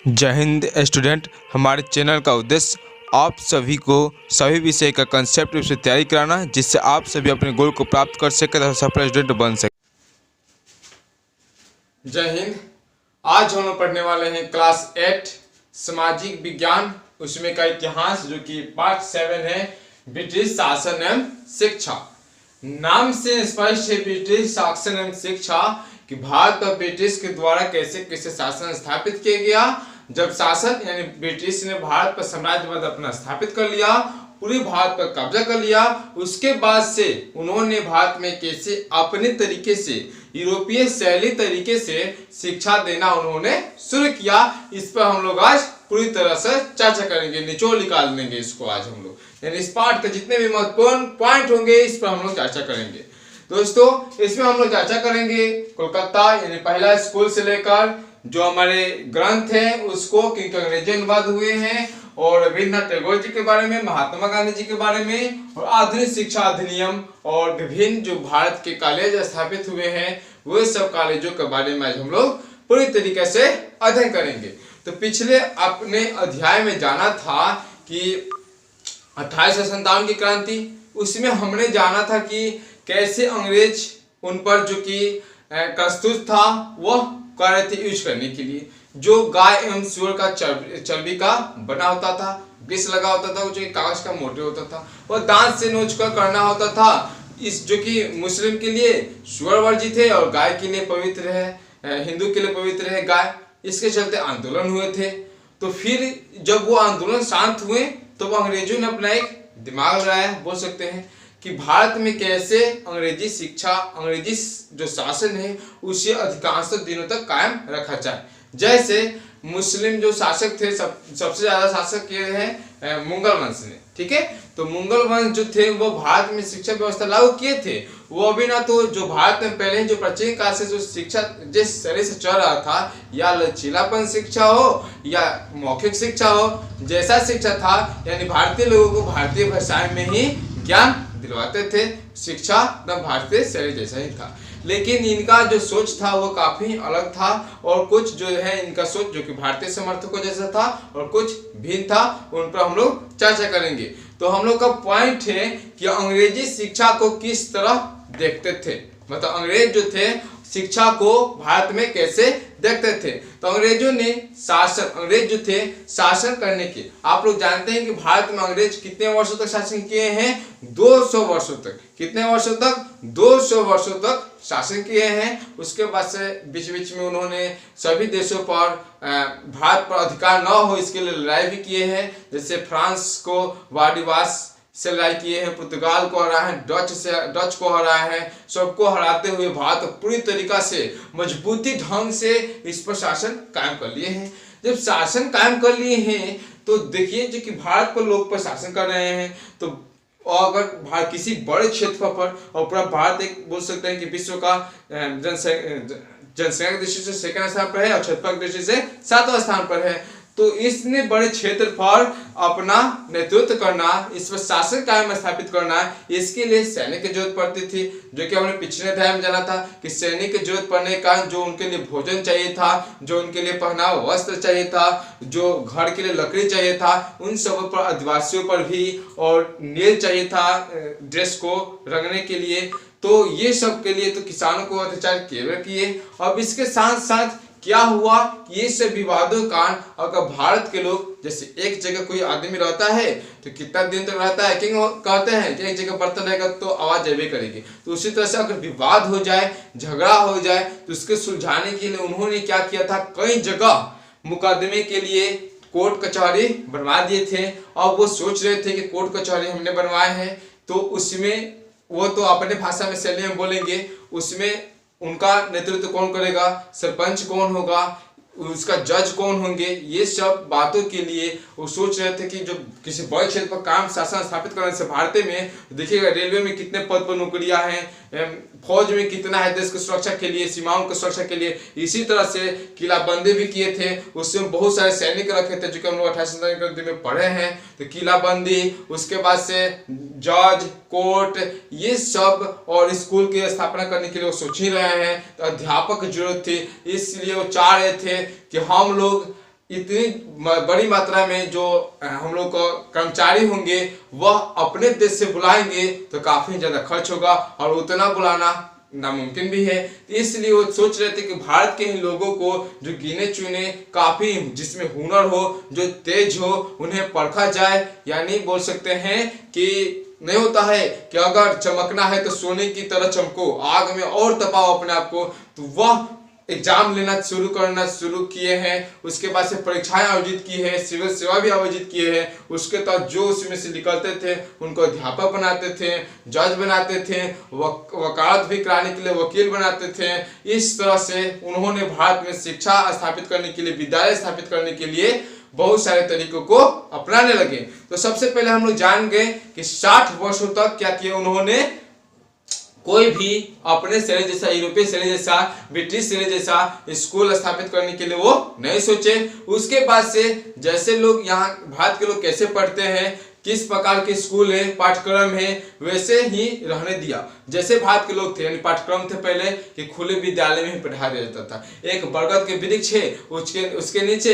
जय हिंद स्टूडेंट। हमारे चैनल का उद्देश्य आप सभी को सभी विषय का कंसेप्ट से तैयारी कराना है, जिससे आप सभी अपने गोल को प्राप्त कर सके तथा सफल स्टूडेंट बन सके। जय हिंद। आज हम लोग पढ़ने वाले हैं क्लास 8 सामाजिक विज्ञान, उसमें का इतिहास, जो कि पार्ट 7 है, ब्रिटिश शासन एवं शिक्षा। नाम से स्पष्ट है ब्रिटिश शासन एवं शिक्षा कि भारत पर ब्रिटिश के द्वारा कैसे कैसे शासन स्थापित किया गया। जब शासन यानी ब्रिटिश ने भारत पर साम्राज्यवाद अपना स्थापित कर लिया, पूरे भारत पर कब्जा कर लिया, उसके बाद से उन्होंने भारत में कैसे अपने तरीके से यूरोपीय शैली तरीके से शिक्षा देना उन्होंने शुरू किया। इस पर हम लोग आज पूरी तरह से चर्चा करेंगे, निचोड़ निकाल लेंगे इसको आज हम लोग, यानी इस पार्ट के जितने भी महत्वपूर्ण पॉइंट होंगे इस पर हम लोग चर्चा करेंगे। दोस्तों, इसमें हम लोग चर्चा करेंगे कोलकाता यानी पहला स्कूल से लेकर जो हमारे ग्रंथ हैं उसको, क्योंकि अंग्रेजी अनुवाद हुए हैं, और रविन्द्रनाथ टैगोर जी के बारे में, महात्मा गांधी जी के बारे में, और आधुनिक शिक्षा अधिनियम, और विभिन्न जो भारत के कॉलेज स्थापित हुए हैं वे सब कॉलेजों के बारे में आज हम लोग पूरी तरीके से अध्ययन करेंगे। तो पिछले अपने अध्याय में जाना था कि 1857 की क्रांति, उसमें हमने जाना था कि कैसे अंग्रेज उन पर जो कि कस्तूर था वह कर रहे थे यूज करने के लिए, जो गाय एवं सूअर का चर्बी का बना होता था, ग्रीस लगा होता था, जो कागज का मोटे होता था, वह दांत से नोच कर करना होता था। इस जो कि मुस्लिम के लिए सूअर वर्जित है और गाय के लिए पवित्र है, हिंदू के लिए पवित्र है गाय। इसके चलते आंदोलन हुए थे। तो फिर जब वो आंदोलन शांत हुए तो वो अंग्रेजों ने अपना एक दिमाग लगाया, बोल सकते हैं, कि भारत में कैसे अंग्रेजी शिक्षा, अंग्रेजी जो शासन है उसे अधिकांश दिनों तक कायम रखा जाए। जैसे मुस्लिम जो शासक थे, सबसे ज्यादा शासक किए हैं मुगल वंश ने, ठीक है। तो मुगल वंश जो थे वो भारत में शिक्षा व्यवस्था लागू किए थे। वो अभी ना तो जो भारत में पहले जो प्राचीन काल से जो शिक्षा जिस तरह से चल रहा था, या लचीलापन शिक्षा हो या मौखिक शिक्षा हो, जैसा शिक्षा था यानी भारतीय लोगों को भारतीय भाषाएं में ही ज्ञान दिलवाते थे, शिक्षा एकदम भारतीय शैली जैसा ही था। लेकिन इनका जो सोच था वो काफी अलग था, और कुछ जो है इनका सोच जो कि भारतीय समर्थकों जैसा था और कुछ भिन्न था, उन पर हम लोग चर्चा करेंगे। तो हम लोग का पॉइंट है कि अंग्रेजी शिक्षा को किस तरह देखते थे, मतलब अंग्रेज जो थे शिक्षा को भारत में कैसे देखते थे। तो अंग्रेजों ने अंग्रेज जो थे शासन करने के, आप लोग जानते हैं कि भारत में अंग्रेज कितने वर्षों तक शासन किए हैं? 200 वर्षों तक। कितने वर्षों तक? 200 वर्षों तक शासन किए हैं। उसके बाद से बीच बीच में उन्होंने सभी देशों पर भारत पर अधिकार न हो इसके लिए लड़ाई भी किए हैं। जैसे फ्रांस को वादिवास से लड़ाई किए हैं, पुर्तगाल को हराए हैं, डच को हराए हैं। सबको हराते हुए भारत पूरी तरीका से मजबूती ढंग से इस पर शासन कायम कर लिए हैं। जब शासन कायम कर लिए हैं तो देखिए जो कि भारत पर लोग पर शासन कर रहे हैं, तो अगर किसी बड़े क्षेत्र पर, और पूरा भारत एक बोल सकते हैं कि विश्व का जनसंख्या की दृष्टि से सेकंड स्थान पर है और क्षेत्रफल की दृष्टि से 7वां स्थान पर है। तो इसने बड़े क्षेत्र पर अपना नेतृत्व करना, इस पर शासन कायम स्थापित करना, इसके लिए सैनिक की जरूरत पड़ती थी, जो कि हमने पिछले अध्याय में जाना था कि सैनिक की जरूरत पड़ने का जो उनके लिए भोजन चाहिए था, जो उनके लिए पहनावा वस्त्र चाहिए था, जो घर के लिए लकड़ी चाहिए था, उन सब पर आदिवासियों पर भी, और नील चाहिए था ड्रेस को रंगने के लिए। तो ये सब के लिए तो किसानों को अत्याचार किए। अब इसके साथ साथ क्या हुआ, ये सब विवादों का अगर भारत के लोग, जैसे एक जगह कोई आदमी रहता है तो कितना दिन तक रहता है, क्यों कहते हैं कि एक जगह बर्तन रहेगा तो आवाज जबे करेगी। तो उसी तरह से अगर विवाद हो जाए, झगड़ा हो जाए, तो उसके सुलझाने के लिए उन्होंने क्या किया था, कई जगह मुकदमे के लिए कोर्ट कचहरी बनवा दिए थे। अब वो सोच रहे थे कि कोर्ट कचहरी हमने बनवाए हैं तो उसमें वो तो अपने भाषा में शैली में बोलेंगे, उसमें उनका नेतृत्व कौन करेगा, सरपंच कौन होगा, उसका जज कौन होंगे, ये सब बातों के लिए वो सोच रहे थे कि जो किसी बड़े क्षेत्र पर काम शासन स्थापित करने से, भारत में देखिएगा रेलवे में कितने पद पर नौकरियां हैं, फौज में कितना है देश की सुरक्षा के लिए, सीमाओं की सुरक्षा के लिए। इसी तरह से किलाबंदी भी किए थे, उसमें बहुत सारे सैनिक रखे थे, जो कि हम लोग 1857 में पढ़े हैं। तो किलाबंदी, उसके बाद से जज, कोर्ट, ये सब, और स्कूल की स्थापना करने के लिए वो सोच ही रहे हैं। तो अध्यापक की जरूरत थी, इसलिए वो चाह रहे थे कि हम लोग इतनी बड़ी मात्रा में जो हम लोग को कर्मचारी होंगे वह अपने देश से बुलाएंगे तो काफी ज्यादा खर्च होगा और उतना बुलाना नामुमकिन भी है। इसलिए वो सोच रहे थे कि भारत के ही लोगों को जो गिने चुने काफी जिसमें हुनर हो, जो तेज हो, उन्हें परखा जाए। यानी बोल सकते हैं कि नहीं होता है कि अगर चमकना है तो सोने की तरह चमको, आग में और तपाओ अपने आप को। तो वह एग्जाम लेना करना शुरू किए हैं। उसके बाद से परीक्षाएं आयोजित की है, सिविल सेवा भी आयोजित किए हैं। उसके तहत जो उसमें से निकलते थे उनको अध्यापक बनाते थे, जज बनाते थे, वकालत भी कराने के लिए वकील बनाते थे। इस तरह से उन्होंने भारत में शिक्षा स्थापित करने के लिए, विद्यालय स्थापित करने के लिए बहुत सारे तरीकों को अपनाने लगे। तो सबसे पहले हम लोग जान गए कि 60 वर्षों तक क्या किया उन्होंने, कोई भी अपने शैली जैसा, यूरोपीय शैली जैसा, ब्रिटिश शैली जैसा स्कूल स्थापित करने के लिए वो नहीं सोचे। उसके बाद से जैसे लोग यहाँ भारत के लोग कैसे पढ़ते हैं, किस प्रकार के स्कूल है, पाठ्यक्रम है, वैसे ही रहने दिया जैसे भारत के लोग थे। यानी पाठ्यक्रम थे पहले कि खुले विद्यालय में ही पढ़ाया जाता था। एक बरगद के वृक्ष है, उसके नीचे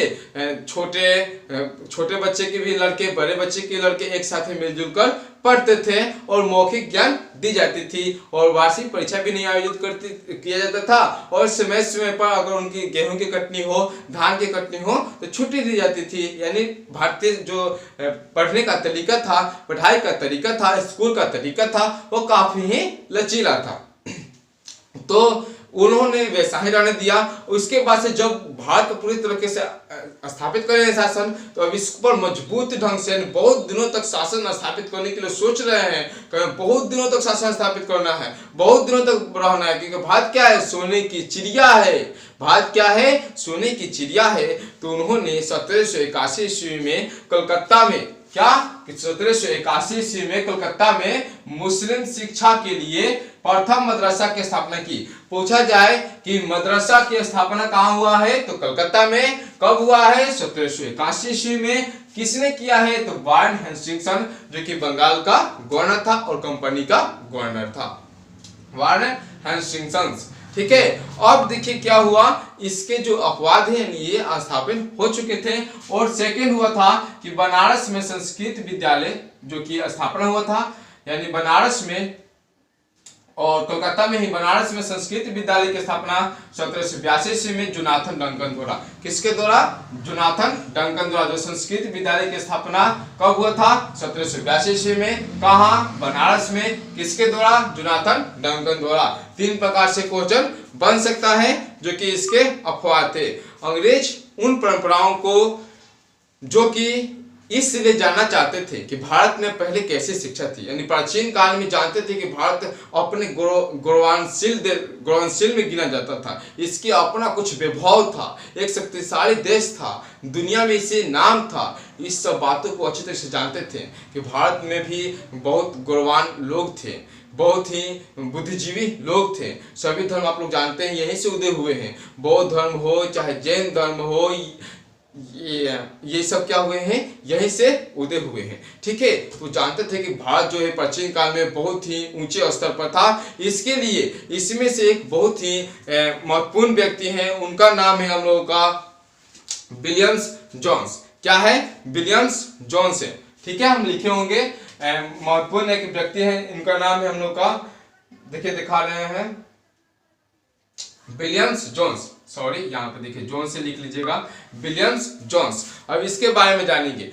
छोटे बच्चे के भी लड़के, बड़े बच्चे के लड़के एक साथ मिलजुल कर पढ़ते थे और मौखिक ज्ञान दी जाती थी। और वार्षिक परीक्षा भी नहीं आयोजित किया जाता था। और समय समय पर अगर उनकी गेहूं की कटनी हो, धान की कटनी हो तो छुट्टी दी जाती थी। यानी भारतीय जो पढ़ने का तरीका था, पढ़ाई का तरीका था, स्कूल का तरीका था, वो काफी ही लचीला था। तो उन्होंने वैसा ही रहने दिया। उसके बाद से जब भारत को पूरी तरीके से स्थापित करें शासन, तो अब इस पर मजबूत ढंग से बहुत दिनों तक शासन स्थापित करने के लिए सोच रहे हैं। बहुत दिनों तक शासन स्थापित करना है, बहुत दिनों तक रहना है, क्योंकि भारत क्या है, सोने की चिड़िया है। भारत क्या है, सोने की चिड़िया है। तो उन्होंने 1781 ईस्वी में कलकत्ता में, क्या 1781 ईस्वी में कलकत्ता में मुस्लिम शिक्षा के लिए प्रथम मदरसा की स्थापना की। पूछा जाए कि मदरसा की स्थापना कहाँ हुआ है, तो कलकत्ता में। कब हुआ है, 1781 ईस्वी में। किसने किया है, तो वारेन हेस्टिंग्स, जो कि बंगाल का गवर्नर था और कंपनी का गवर्नर था, वारेन हेस्टिंग्स। ठीक है। अब देखिए क्या हुआ, इसके जो अपवाद है ये स्थापित हो चुके थे। और सेकंड हुआ था कि बनारस में संस्कृत विद्यालय जो कि स्थापना हुआ था, यानी बनारस में और कोलकाता में ही बनारस में संस्कृत विद्यालय की स्थापना 1782 ईस्वी में जोनाथन डंकन द्वारा। किसके द्वारा, जोनाथन डंकन द्वारा। जो संस्कृत विद्यालय की स्थापना कब हुआ था, 1782 ईस्वी में। कहाँ, बनारस में। किसके द्वारा, जोनाथन डंकन द्वारा। 3 प्रकार से क्वेश्चन बन सकता है जो कि इसके अपवाद थे। अंग्रेज उन परंपराओं को जो कि इसलिए जानना चाहते थे कि भारत में पहले कैसी शिक्षा थी, यानी प्राचीन काल में जानते थे कि भारत अपने गौरवशाली में गिना जाता था। इसके अपना कुछ वैभव था, एक शक्तिशाली देश था, दुनिया में इसे नाम था। इस सब बातों को अच्छी तरह से जानते थे कि भारत में भी बहुत गौरवान लोग थे, बहुत ही बुद्धिजीवी लोग थे। सभी धर्म आप लोग जानते हैं यहीं से उदय हुए हैं। बौद्ध धर्म हो चाहे जैन धर्म हो, ये सब क्या हुए हैं, यहीं से उदय हुए हैं। ठीक है। तो जानते थे कि भारत जो है प्राचीन काल में बहुत ही ऊंचे स्तर पर था। इसके लिए इसमें से एक बहुत ही महत्वपूर्ण व्यक्ति हैं, उनका नाम है हम लोगों का विलियम्स जोन्स। क्या है, विलियम्स जोन्स है। ठीक है, हम लिखे होंगे। महत्वपूर्ण एक व्यक्ति है, इनका नाम है हम लोग का, देखिए दिखा रहे हैं, विलियम्स जोन्स। सॉरी, यहाँ पे देखिए जोन्स से लिख लीजिएगा, विलियम्स जोन्स। अब इसके बारे में जानेंगे।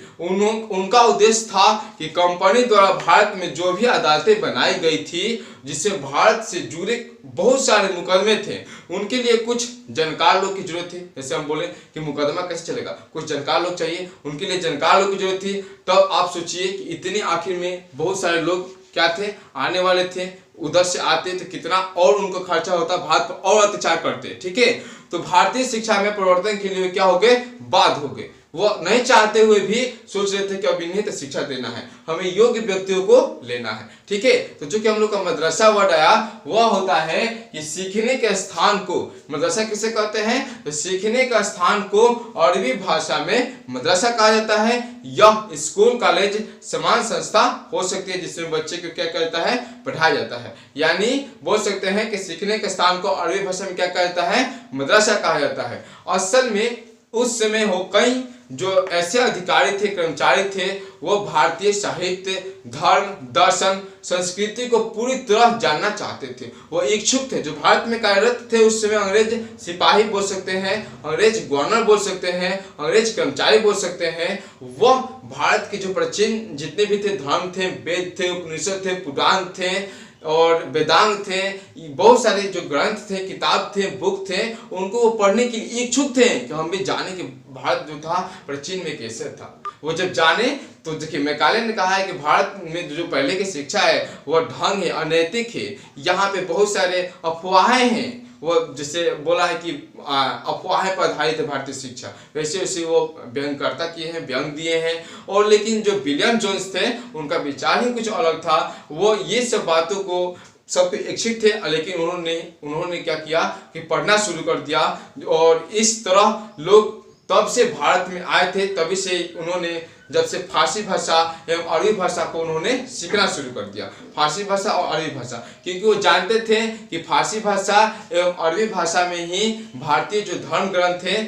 उनका उद्देश्य था कि कंपनी द्वारा भारत में जो भी अदालतें बनाई गई थी, जिससे भारत से जुड़े बहुत सारे मुकदमे थे, उनके लिए कुछ जानकार लोग की जरूरत थी। जैसे हम बोले कि मुकदमा कैसे चलेगा, कुछ जानकार लोग चाहिए, उनके लिए जानकार लोग की जरूरत थी। तब आप सोचिए कि इतने आखिर में बहुत सारे लोग क्या थे, आने वाले थे, उधर से आते तो कितना और उनको खर्चा होता, भारत पर और अत्याचार करते। ठीक है। तो भारतीय शिक्षा में परिवर्तन के लिए क्या हो गए, बाध्य हो गए। वो नहीं चाहते हुए भी सोच रहे थे कि अब इन्हें तो शिक्षा देना है, हमें योग्य व्यक्तियों को लेना है। ठीक है। तो जो कि हम लोग का मदरसा वर्ड आया, वह होता है कि सीखने के स्थान को, मदरसा किसे कहते हैं, तो सीखने का स्थान को अरबी भाषा में मदरसा कहा जाता है। यह स्कूल, कॉलेज, समान संस्था हो सकती है जिसमें बच्चे को क्या करता है, पढ़ाया जाता है। यानी बोल सकते हैं कि सीखने के स्थान को अरबी भाषा में क्या कहा जाता है, मदरसा कहा जाता है। असल में उस समय हो कई जो ऐसे अधिकारी थे, कर्मचारी थे, वो भारतीय साहित्य, धर्म, दर्शन, संस्कृति को पूरी तरह जानना चाहते थे। वो इच्छुक थे। जो भारत में कार्यरत थे उस समय अंग्रेज सिपाही बोल सकते हैं, अंग्रेज गवर्नर बोल सकते हैं, अंग्रेज कर्मचारी बोल सकते हैं, वह भारत के जो प्राचीन जितने भी थे धर्म थे, वेद थे, उपनिषद थे, पुराण थे और वेदांग थे, बहुत सारे जो ग्रंथ थे, किताब थे, बुक थे, उनको वो पढ़ने के लिए इच्छुक थे कि हम भी जाने कि भारत जो था प्राचीन में कैसे था। वो जब जाने तो देखिए मैकाले ने कहा है कि भारत में जो पहले की शिक्षा है वह ढंग है, अनैतिक है, यहाँ पे बहुत सारे अफवाहें हैं। वो जैसे बोला है कि अफवाहें पर आधारित है भारतीय शिक्षा, वैसे वैसे वो व्यंगकर्ता किए हैं, व्यंग दिए हैं। और लेकिन जो विलियम जोन्स थे उनका विचार ही कुछ अलग था। वो ये सब बातों को सब इच्छुक थे, लेकिन उन्होंने क्या किया कि पढ़ना शुरू कर दिया। और इस तरह लोग तब से भारत में आए थे, तभी से उन्होंने जब से फारसी भाषा एवं अरबी भाषा को उन्होंने सीखना शुरू कर दिया, फारसी भाषा और अरबी भाषा, क्योंकि वो जानते थे कि फारसी भाषा एवं अरबी भाषा में ही भारतीय जो धर्म ग्रंथ थे,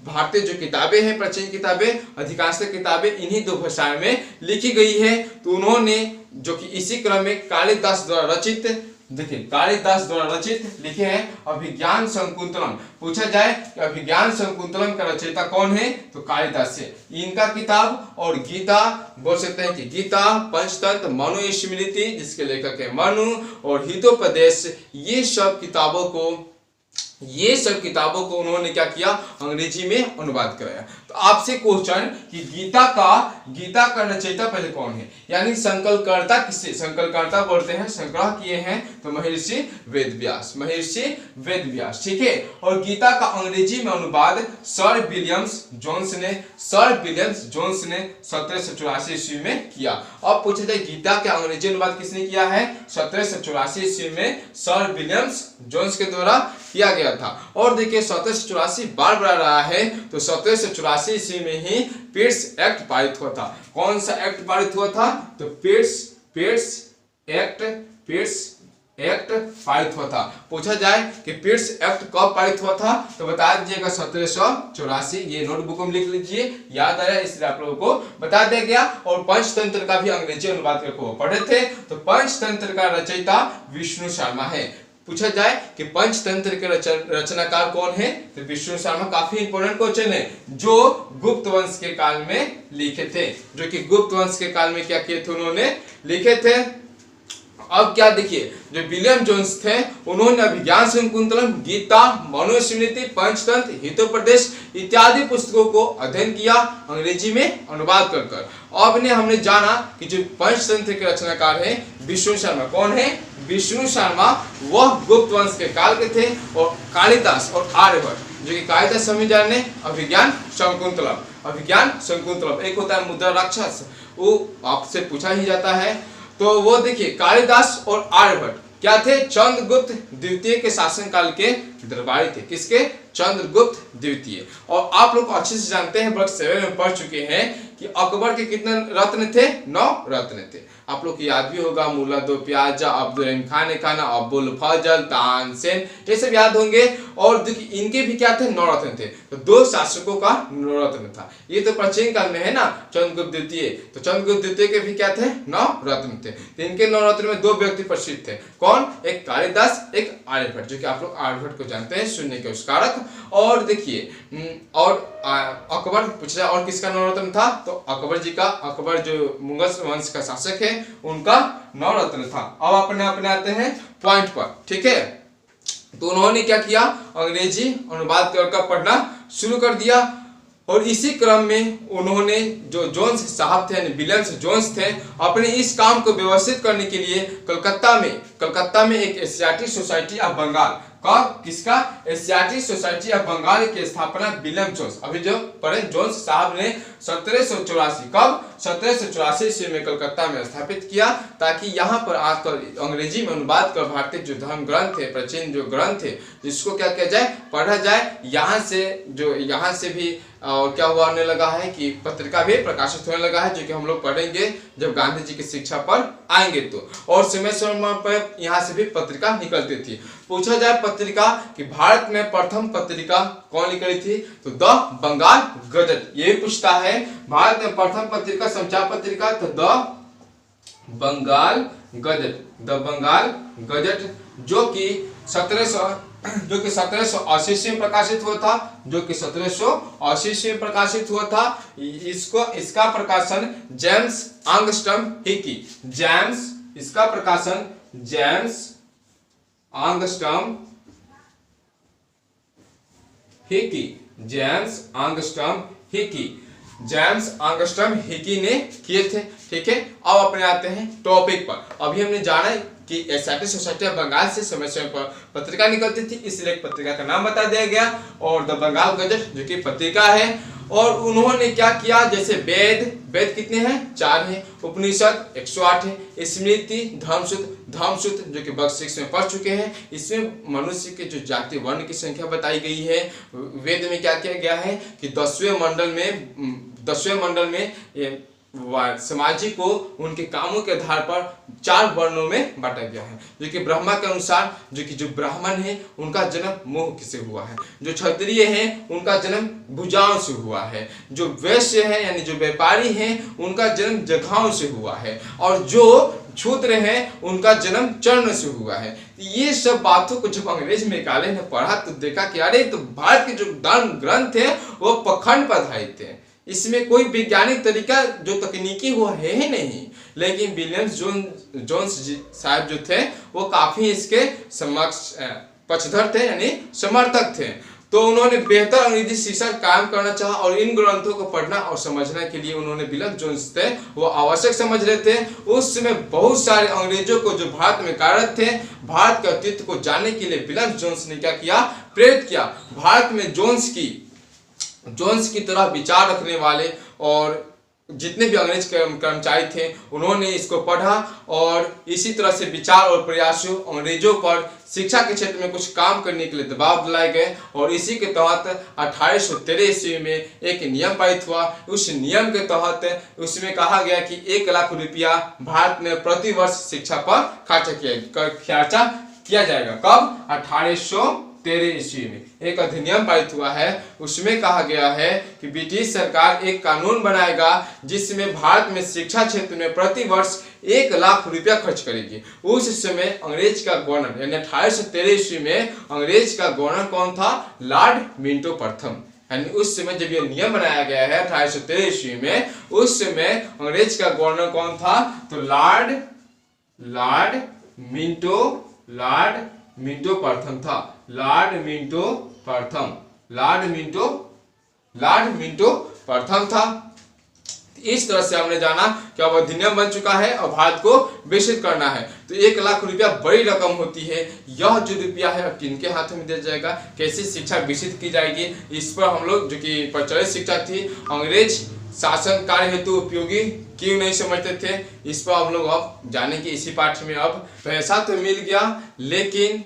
भारतीय जो किताबें हैं, प्राचीन किताबें, अधिकांश किताबें इन्हीं दो भाषाओं में लिखी गई है। तो उन्होंने जो कि इसी क्रम में कालिदास द्वारा रचित, देखिए कालिदास द्वारा रचित लिखे हैं अभिज्ञान शकुंतलम। पूछा जाए कि अभिज्ञान शकुंतलम का रचयिता कौन है, तो कालिदास है। इनका किताब और गीता बोल सकते हैं कि गीता, पंचतंत्र, मनु स्मृति जिसके लेखक है मनु, और हितोपदेश, ये सब किताबों को उन्होंने क्या किया, अंग्रेजी में अनुवाद कराया। तो आपसे क्वेश्चन कि गीता का रचयिता पहले कौन है, यानी संकलनकर्ता किससे, संकलनकर्ता बोलते हैं, संग्रह किए हैं तो महर्षि वेदव्यास, ठीक है। और गीता का अंग्रेजी में अनुवाद सर विलियम्स जोन्स ने 1784 ईस्वी में किया। अब पूछा जाए गीता के अंग्रेजी अनुवाद किसने किया है, 1784 ईस्वी में सर विलियम्स जोन्स के द्वारा किया गया था। और देखिए 1784 बार बार रहा है, तो 1784 ईस्वी में ही पियर्स एक्ट पारित हुआ था। कौन सा एक्ट पारित हुआ था, तो पियर्स एक्ट पारित हुआ था। पूछा जाए कि पियर्स एक्ट कब पारित हुआ था, तो बता दीजिएगा 1784। ये नोटबुक में लिख लीजिए, याद आया इसलिए आप लोगों को बता दिया गया। और पंचतंत्र का भी अंग्रेजी अनुवाद करके पढ़े थे, तो पंचतंत्र का रचयिता विष्णु शर्मा है। पूछा जाए कि पंचतंत्र के रचनाकार कौन है, तो विष्णु शर्मा। काफी इंपॉर्टेंट क्वेश्चन है, जो गुप्त वंश के काल में लिखे थे, जो कि गुप्त वंश के काल में क्या किए थे, उन्होंने लिखे थे। अब क्या देखिए, जो विलियम जोन्स थे उन्होंने अभिज्ञान शकुंतलम, गीता, मनुस्मृति, पंचतंत्र, हितोपदेश इत्यादि पुस्तकों को अध्ययन किया अंग्रेजी में अनुवाद कर। अब ने हमने जाना कि जो पंचतंत्र के रचनाकार है विष्णु शर्मा। कौन है, विष्णु शर्मा, वह गुप्त वंश के काल के थे। और कालिदास और आर्यभट्ट, जो कि कालिदास संविधान ने अभिज्ञान शकुंतलम, एक होता है मुद्रा राक्षस, वो आपसे पूछा ही जाता है। तो वो देखिए कालिदास और आर्यभट्ट क्या थे, चंद्रगुप्त द्वितीय के शासनकाल के दरबारी थे। किसके, चंद्रगुप्त द्वितीय। और आप लोग अच्छे से जानते हैं, वर्ग 7 में पढ़ चुके हैं कि अकबर के कितने रत्न थे, 9 रत्न थे। आप लोग को याद भी होगा, मुल्ला दो प्याजा, अब्दुल रहीम खान ने खाना, अबुल फजल, तानसेन, ये सब याद होंगे। और देखिए इनके भी क्या थे, 9 रत्न थे। तो 2 शासकों का 9 रत्न था। ये तो प्राचीन काल में है ना, चंद्रगुप्त द्वितीय, तो चंद्रगुप्त द्वितीय के भी क्या थे, 9 रत्न थे। तो इनके 9 रत्न में 2 व्यक्ति प्रसिद्ध थे। कौन, एक कालिदास, एक आर्यभट्ट, जो कि आप लोग आर्यभट्ट को जानते हैं, शून्य के उसकारक। और देखिए और अकबर पूछा जाए और किसका 9 रत्न था, तो अकबर जी का, अकबर जो मुगल वंश का शासक है उनका 9 रत्न था। अब अपने आते हैं पॉइंट पर, ठीक है। तो उन्होंने क्या किया, अंग्रेजी अनुवाद कर पढ़ना शुरू कर दिया। और इसी क्रम में उन्होंने जो जोन्स साहब थे, विलियम्स जोन्स थे, अपने इस काम को व्यवस्थित करने के लिए कलकत्ता में एक एशियाटिक सोसाइटी ऑफ बंगाल का, किसका, एशियाटिक सोसाइटी ऑफ बंगाल की स्थापना विलियम जोन्स, अभी जो पढ़े, जोन्स साहब ने 1784, कब, 1784 ईस्वी में कलकत्ता में स्थापित किया, ताकि यहाँ पर आकर अंग्रेजी में अनुवाद कर भारतीय जो धर्म ग्रंथ है, प्राचीन जो ग्रंथ है, जिसको क्या किया जाए, पढ़ा जाए। यहाँ से भी और क्या हुआ होने लगा है कि पत्रिका भी प्रकाशित होने लगा है, जो कि हम लोग पढ़ेंगे जब गांधी जी की शिक्षा पर आएंगे तो। और समय समय पर यहाँ से भी पत्रिका निकलती थी। पूछा जाए पत्रिका कि भारत में प्रथम पत्रिका कौन निकली थी, तो द बंगाल गजट। ये पूछता है भारत में प्रथम पत्रिका समाचार पत्रिका, तो the Bengal Gazette, the Bengal Gazette, जो कि 1780 ईस्वी में प्रकाशित हुआ था, जो कि 1780 ईस्वी में प्रकाशित हुआ था। इसका प्रकाशन जेम्स आंगस्ट्रॉम हिकी, इसका प्रकाशन James Angstrom Hicky, James Angstrom Hicky ने किए थे। ठीक है, अब अपने आते हैं टॉपिक पर। अभी हमने जाना कि एसआरटी सोसाइटी ऑफ बंगाल से समय समय पर पत्रिका निकलती थी, इसलिए एक पत्रिका का नाम बता दिया गया, और द बंगाल गजट जो कि पत्रिका है। और उन्होंने क्या किया, जैसे वेद कितने हैं, 4 हैं, उपनिषद 108 है, स्मृति धर्मसूत्र जो कि वर्ग 6 में पढ़ चुके हैं। इसमें मनुष्य के जो जाति वर्ण की संख्या बताई गई है। वेद में क्या किया गया है कि 10वें मंडल में सामाजिक को उनके कामों के आधार पर 4 वर्णों में बांटा गया है, जो कि ब्रह्मा के अनुसार जो ब्राह्मण है उनका जन्म मुंह से हुआ है, जो क्षत्रिय है उनका जन्म भुजाओं से हुआ है, जो वैश्य है यानी जो व्यापारी है उनका जन्म जघाओं से हुआ है, और जो शूद्र है उनका जन्म चरण से हुआ है। ये सब बातों को जब अंग्रेज मेघालय ने पढ़ा तो देखा कि अरे तो भारत के जो धर्म ग्रंथ है वो पखंड पर आधारित है, इसमें कोई वैज्ञानिक तरीका जो तकनीकी हुआ है ही नहीं। लेकिन विलियम्स जोन्स साहब जो थे वो काफी इसके पक्षधर थे यानी समर्थक थे, तो उन्होंने बेहतर अंग्रेजी शिक्षा कायम करना चाहा, और इन ग्रंथों को पढ़ना और समझने के लिए उन्होंने विलियम जोन्स थे वो आवश्यक समझ रहे थे। उस समय बहुत सारे अंग्रेजों को जो भारत में कार्यरत थे, भारत के अस्तित्व को जानने के लिए विलियम जोन्स ने क्या किया, प्रेरित किया। भारत में जोन्स की तरह विचार रखने वाले और जितने भी अंग्रेज कर्मचारी थे उन्होंने इसको पढ़ा, और इसी तरह से विचार और प्रयासों अंग्रेजों पर शिक्षा के क्षेत्र में कुछ काम करने के लिए दबाव दिलाए गए, और इसी के तहत 1813 ईस्वी में एक नियम पारित हुआ। उस नियम के तहत उसमें कहा गया कि 1 लाख रुपया भारत में प्रति वर्ष शिक्षा पर खर्चा किया जाएगा। कब? 1813 ईस्वी में एक अधिनियम पारित हुआ है। उसमें कहा गया है कि ब्रिटिश सरकार एक कानून बनाएगा जिसमें भारत में शिक्षा क्षेत्र में प्रति वर्ष 1 लाख रुपया खर्च करेगी। उस समय अंग्रेज का गवर्नर यानी 1813 ईस्वी में अंग्रेज का गवर्नर कौन था? लॉर्ड मिंटो प्रथम। यानी उस समय जब यह नियम बनाया गया है 1813 ईस्वी में, उस समय अंग्रेज का गवर्नर कौन था? तो लॉर्ड मिंटो प्रथम था। लॉर्ड मिंटो प्रथम था। इस तरह से हमने जाना कि अब अधिनियम बन चुका है और भारत को विकसित करना है। तो 1 लाख रुपया बड़ी रकम होती है। यह जो रुपया है अब किनके हाथों में दिया जाएगा, कैसे शिक्षा विकसित की जाएगी, इस पर हम लोग जो कि प्रचलित शिक्षा थी अंग्रेज शासन कार्य हेतु उपयोगी क्यों नहीं समझते थे, इस पर हम लोग अब जानेंगे इसी पाठ में। अब पैसा तो मिल गया, लेकिन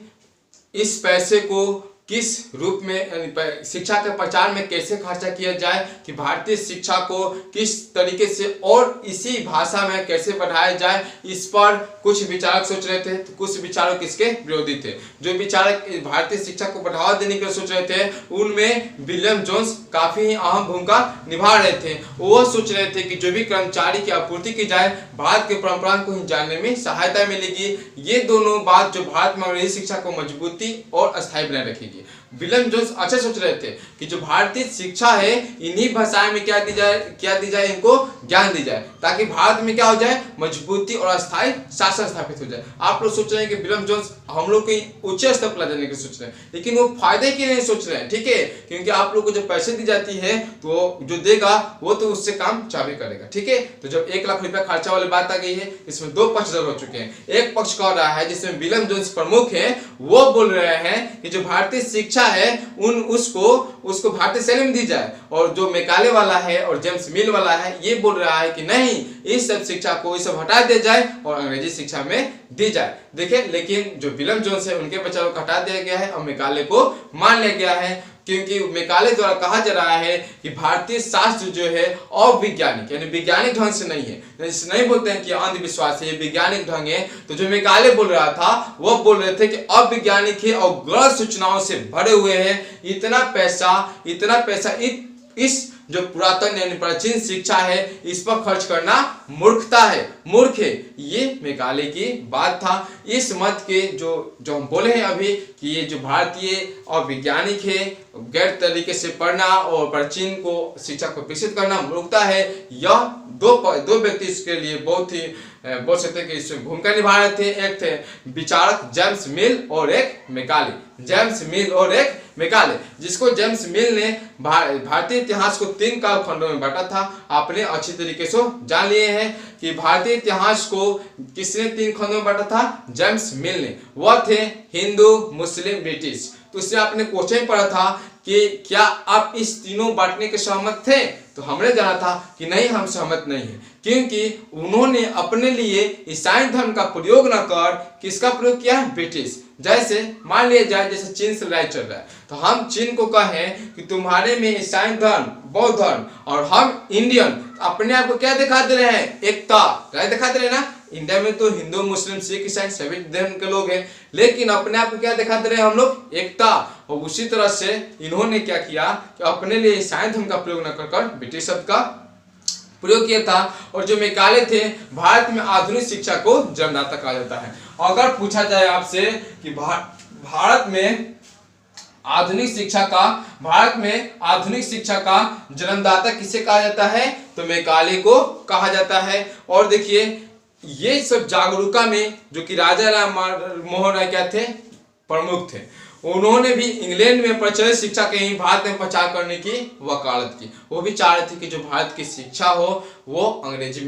इस पैसे को किस रूप में शिक्षा के प्रचार में कैसे खर्चा किया जाए, कि भारतीय शिक्षा को किस तरीके से और इसी भाषा में कैसे बढ़ाया जाए, इस पर कुछ विचारक सोच रहे थे, तो कुछ विचारक इसके विरोधी थे। जो विचारक भारतीय शिक्षा को बढ़ावा देने के लिए सोच रहे थे उनमें विलियम जोन्स काफी अहम भूमिका निभा रहे थे। वो सोच रहे थे कि जो भी कर्मचारी की आपूर्ति की जाए भारत के परंपरा को ही जानने में सहायता मिलेगी। ये दोनों बात जो भारत में अंग्रेजी शिक्षा को मजबूती और अस्थायी बनाए रखेगी। विलियम जोन्स अच्छा सोच रहे थे कि जो भारतीय शिक्षा है इन्हीं भाषाएं में क्या दी जाए, इनको ज्ञान दी जाए, ताकि भारत में क्या हो जाए, मजबूती और अस्थायी शासन स्थापित हो जाए। आप लोग सोच रहे हैं कि विलियम जोन्स हम लोग को ऊंचे स्तर पर ला जाने की सोच रहे हैं, लेकिन वो फायदे के लिए सोच रहे हैं, ठीक है, क्योंकि आप लोग को जब पैसे दी जाती है तो जो देगा वो तो उससे काम चाबी करेगा, ठीक है। तो जब 1 लाख रुपया खर्चा वाली बात आ गई है, इसमें 2 पक्षधर हो चुके हैं। एक पक्ष कह रहा है जिसमें विलियम जोन्स प्रमुख है, वो बोल रहे हैं कि जो भारतीय शिक्षा है उसको भारतीय शैली में दी जाए, और जो मेकाले वाला है और जेम्स मिल वाला है ये बोल रहा है कि नहीं, इस सब शिक्षा को इस सब हटा दिया जाए और अंग्रेजी शिक्षा में दी जाए। देखिए, लेकिन जो विलियम जोन्स है उनके विचारों को हटा दिया गया है और मेकाले को मान लिया गया है। क्योंकि मैकाले द्वारा कहा जा रहा है कि भारतीय शास्त्र जो है अवैज्ञानिक यानी वैज्ञानिक ढंग से नहीं है, नहीं बोलते हैं कि अंधविश्वास है, ये वैज्ञानिक ढंग है। तो जो मैकाले बोल रहा था वो बोल रहे थे कि अवैज्ञानिक है और गलत सूचनाओं से भरे हुए हैं। इतना पैसा इस जो पुरातन यानी प्राचीन शिक्षा है इस पर खर्च करना मूर्खता है, मूर्ख है, ये मैकाले की बात था। इस मत के जो हम बोले हैं अभी कि ये जो भारतीय और वैज्ञानिक है, गैर तरीके से पढ़ना और प्राचीन को शिक्षा को विकसित करना मूर्खता है। यह दो व्यक्ति इसके लिए बहुत ही बोल सकते हैं कि इसमें भूमिका निभा रहे थे। एक थे विचारक जेम्स मिल और एक मैकाले, जेम्स मिल और एक मैकाले, जिसको जेम्स मिल ने भारतीय इतिहास को 3 कालखंडों में बांटा था। आपने अच्छी तरीके से जान लिए हैं कि भारतीय इतिहास को किसने 3 खंडों में बांटा था? जेम्स मिल ने। वह थे हिंदू, मुस्लिम, ब्रिटिश। तो उससे आपने क्वेश्चन पढ़ा था कि क्या आप इस तीनों बांटने के सहमत थे? तो हमने जाना था कि नहीं, हम सहमत नहीं है, क्योंकि उन्होंने अपने लिए ईसाई धर्म का प्रयोग न कर किसका प्रयोग किया है? ब्रिटिश। जैसे मान लिया जाए जैसे चीन से लड़ाई चल रहा है तो हम चीन को कहें कि तुम्हारे में ईसाई धर्म, बौद्ध धर्म और हम इंडियन, अपने आप को क्या दिखा दे रहे हैं? एकता। क्या दिखा दे रहे हैं ना? इंडिया में तो हिंदू, मुस्लिम, सिख, ईसाई सभी धर्म के लोग हैं, लेकिन अपने आप को क्या दिखा दे रहे हैं हम लोग? एकता। और उसी तरह से इन्होंने क्या किया कि अपने लिए ईसाई धर्म का प्रयोग न कर ब्रिटिश शब्द का प्रयोग किया था। और जो मैकाले थे भारत में आधुनिक शिक्षा को जन्मदाता कहा जाता है। अगर पूछा जाए आपसे कि भारत में आधुनिक शिक्षा का जन्मदाता किसे कहा जाता है? तो मैकाले को कहा जाता है। और देखिए ये सब जागरूकता में जो कि राजा राम मोहन राय क्या थे? प्रमुख थे। उन्होंने भी इंग्लैंड में प्रचलित शिक्षा के ही भारत में प्रचार करने की वकालत की। वो भी चाह रहे थे कि जो भारत की शिक्षा हो वो अंग्रेजी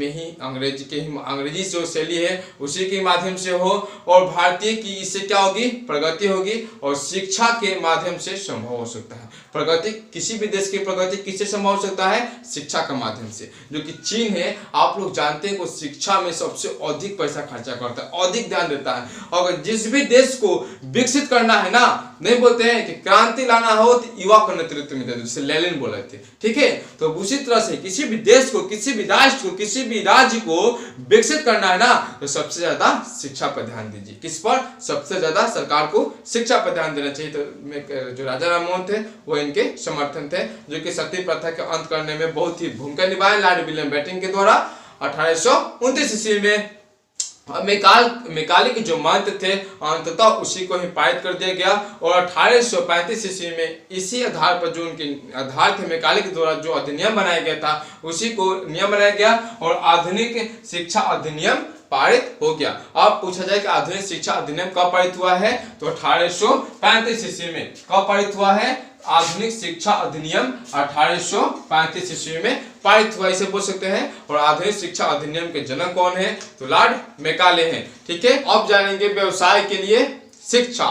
जो शैली है उसी के माध्यम से हो, और भारतीय की इससे क्या होगी? प्रगति होगी। और शिक्षा के माध्यम से संभव हो सकता है प्रगति। किसी भी देश की प्रगति किससे संभव हो सकता है? शिक्षा के माध्यम से। जो कि चीन है, आप लोग जानते हैं कि शिक्षा में सबसे अधिक पैसा खर्चा करता है, अधिक ध्यान देता है। अगर जिस भी देश को विकसित करना है ना, नहीं बोलते हैं कि क्रांति लाना हो तो युवा को नेतृत्व में दे दो, जिसे लेनिन बोले थे, ठीक है। तो उसी तरह से किसी भी देश को, किसी भी राष्ट्र को, किसी भी राज्य को विकसित करना है ना, तो सबसे ज्यादा शिक्षा पर ध्यान दीजिए। किस पर? सबसे ज्यादा सरकार को शिक्षा पर ध्यान देना चाहिए। तो जो राजा राम मोहन थे वो इनके समर्थन थे, जो कि सती प्रथा के अंत करने में बहुत ही भूमिका निभाए लॉर्ड विलियम बेंटिंक के द्वारा 1829 ईस्वी में। मैकाले के जो मंत्र थे अंततः उसी को ही पारित कर दिया गया, और 1835 ईस्वी में इसी आधार पर जो उनके आधार थे मैकाले के द्वारा जो अधिनियम बनाया गया था उसी को नियम बनाया गया, और आधुनिक शिक्षा अधिनियम पारित हो गया। अब पूछा जाए कि आधुनिक शिक्षा अधिनियम कब पारित हुआ है? तो 1835 ईस्वी में। कब पारित हुआ है? आधुनिक शिक्षा अधिनियम 1835 ईस्वी में पारित हुआ, इसे बोल सकते हैं। और आधुनिक शिक्षा अधिनियम के जनक कौन है? तो लॉर्ड मैकाले हैं, ठीक है। अब जानेंगे व्यवसाय के लिए शिक्षा।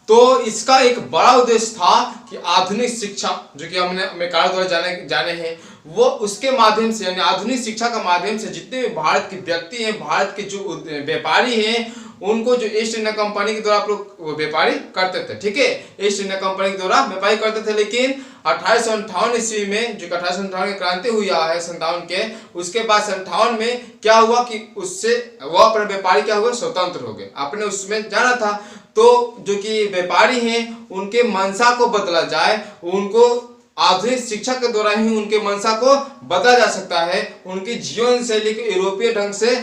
तो इसका एक बड़ा उद्देश्य था कि आधुनिक शिक्षा जो कि हमने मैकाले द्वारा जाने हैं वो उसके माध्यम से, यानी आधुनिक शिक्षा का माध्यम से जितने भी भारत के व्यक्ति हैं, भारत के जो व्यापारी हैं, उनको जो ईस्ट इंडिया कंपनी के द्वारा आप लोग व्यापारी करते थे, ठीक है, ईस्ट इंडिया कंपनी के द्वारा व्यापारी करते थे। लेकिन 1858 ईस्वी में जो 1858 की क्रांति हुई है 57 के, उसके बाद 57 में क्या हुआ कि उससे वह पर व्यापारी क्या हुए? स्वतंत्र हो गए। आपने उसमें जाना था। तो जो कि व्यापारी हैं उनके मनसा को बदला जाए, उनको आधुनिक शिक्षा के द्वारा ही उनके मनसा को बदला जा सकता है, उनकी जीवन शैली को यूरोपीय ढंग से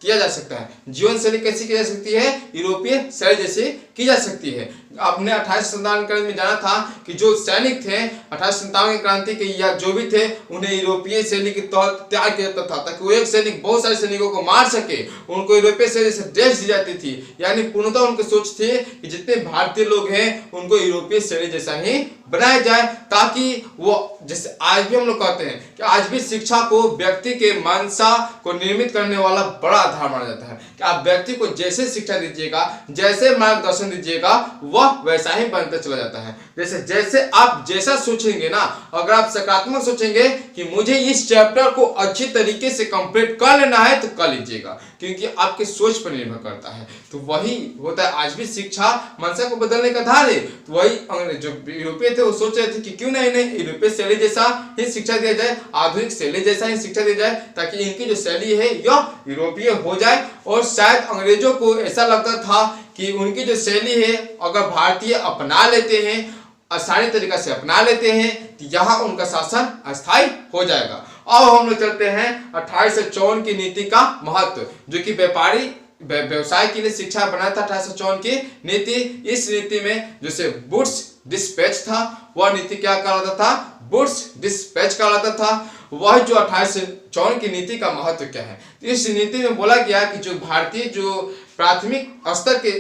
किया जा सकता है। जीवन शैली कैसी की जा सकती है? यूरोपीय शैली जैसी की जा सकती है। आपने 1857 में जाना था कि जो सैनिक थे 1857 की क्रांति के या जो भी थे उन्हें यूरोपीय शैली के तहत तैयार किया जाता था, ताकि वो एक सैनिक बहुत सारे सैनिकों को मार सके। उनको यूरोपीय शैली से ड्रेस दी जाती थी, यानी पूर्णतः उनकी सोच थी कि जितने भारतीय लोग हैं उनको यूरोपीय शैली जैसा ही बनाया जाए, ताकि वो जैसे आज भी हम लोग कहते हैं कि आज भी शिक्षा को व्यक्ति के मनसा को निर्मित करने वाला बड़ा आधार माना जाता है कि आप व्यक्ति को जैसे शिक्षा दीजिएगा, जैसे मार्गदर्शन मार्गदर्शन दीजिएगा वह वैसा ही बनता चला जाता है। जैसे जैसे आप जैसा सोचेंगे ना, अगर आप सकारात्मक सोचेंगे कि मुझे इस चैप्टर को अच्छी तरीके से कंप्लीट कर लेना है तो कर लीजिएगा, क्योंकि आपके सोच पर निर्भर करता है। तो वही होता है, आज भी शिक्षा मंशा को बदलने का आधार है। तो वही जो यूरोपीय थे वो सोच रहे थे कि क्यों ना इन्हें यूरोपीय शैली जैसा ही शिक्षा दिया जाए, आधुनिक शैली जैसा ही शिक्षा दी जाए, ताकि इनकी जो शैली है यह यूरोपीय हो जाए। और शायद अंग्रेजों को ऐसा लगता था कि उनकी जो शैली है अगर भारतीय अपना लेते हैं, आसानी तरीका से अपना लेते हैं, तो यहाँ उनका शासन अस्थायी हो जाएगा। अब हम लोग चलते हैं 1854 की नीति का महत्व, जो कि व्यापारी व्यवसाय के लिए शिक्षा बना था। 1854 की नीति, इस नीति में जैसे वुड्स डिस्पैच था, वह नीति क्या कहलाता था, वुड्स डिस्पैच कहलाता था। वह जो 1854 की नीति का महत्व क्या है, तो इस नीति में बोला गया कि जो भारतीय जो प्राथमिक स्तर के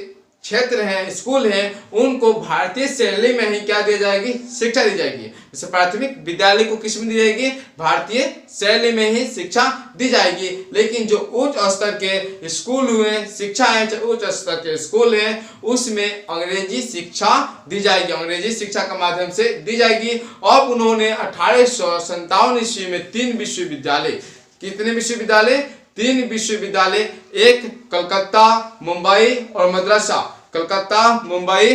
क्षेत्र हैं, स्कूल हैं, उनको भारतीय शैली में ही क्या दी जाएगी, शिक्षा दी जाएगी। जैसे प्राथमिक विद्यालय को किस में दी जाएगी, भारतीय शैली में ही शिक्षा दी जाएगी। लेकिन जो उच्च स्तर के स्कूल हुए, शिक्षा है, उच्च स्तर के स्कूल हैं, उसमें अंग्रेजी शिक्षा दी जाएगी, अंग्रेजी शिक्षा के माध्यम से दी जाएगी। अब उन्होंने 1857 ईस्वी में 3 विश्वविद्यालय, कितने विश्वविद्यालय, 3 विश्वविद्यालय, एक कलकत्ता, मुंबई और मद्रासा, कलकत्ता, मुंबई,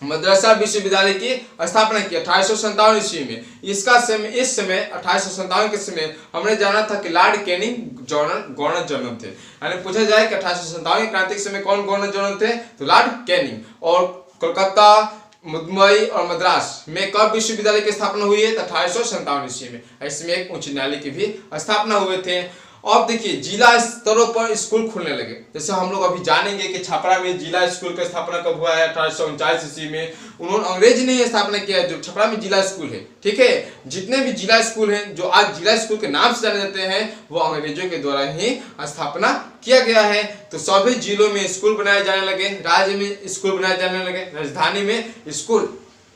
मद्रासा विश्वविद्यालय की स्थापना की 1857 ईस्वी में। इसका समय, इस समय 1857 के समय हमने जाना था कि लॉर्ड कैनिंग गवर्नर जनरल थे। यानी पूछा जाए कि 1857 की क्रांति के समय कौन गवर्नर जनरल थे, तो लॉर्ड कैनिंग। और कोलकाता, मुंबई और मद्रास में कब विश्वविद्यालय की स्थापना हुई है, तो 1857 ईस्वी में। इसमें एक उच्च न्यायालय की भी स्थापना हुए थे। अब देखिए जिला स्तरों पर स्कूल खुलने लगे। जैसे हम लोग अभी जानेंगे कि छपरा में जिला स्कूल का स्थापना कब हुआ है, 1849 ईस्वी में। उन्होंने अंग्रेज ने स्थापना किया है, जो छपरा में जिला स्कूल है, ठीक है। जितने भी जिला स्कूल हैं, जो आज जिला स्कूल के नाम से जाने जाते हैं, वो अंग्रेजों के द्वारा ही स्थापना किया गया है। तो सभी जिलों में स्कूल बनाए जाने लगे, राज्य में स्कूल बनाए जाने लगे, राजधानी में स्कूल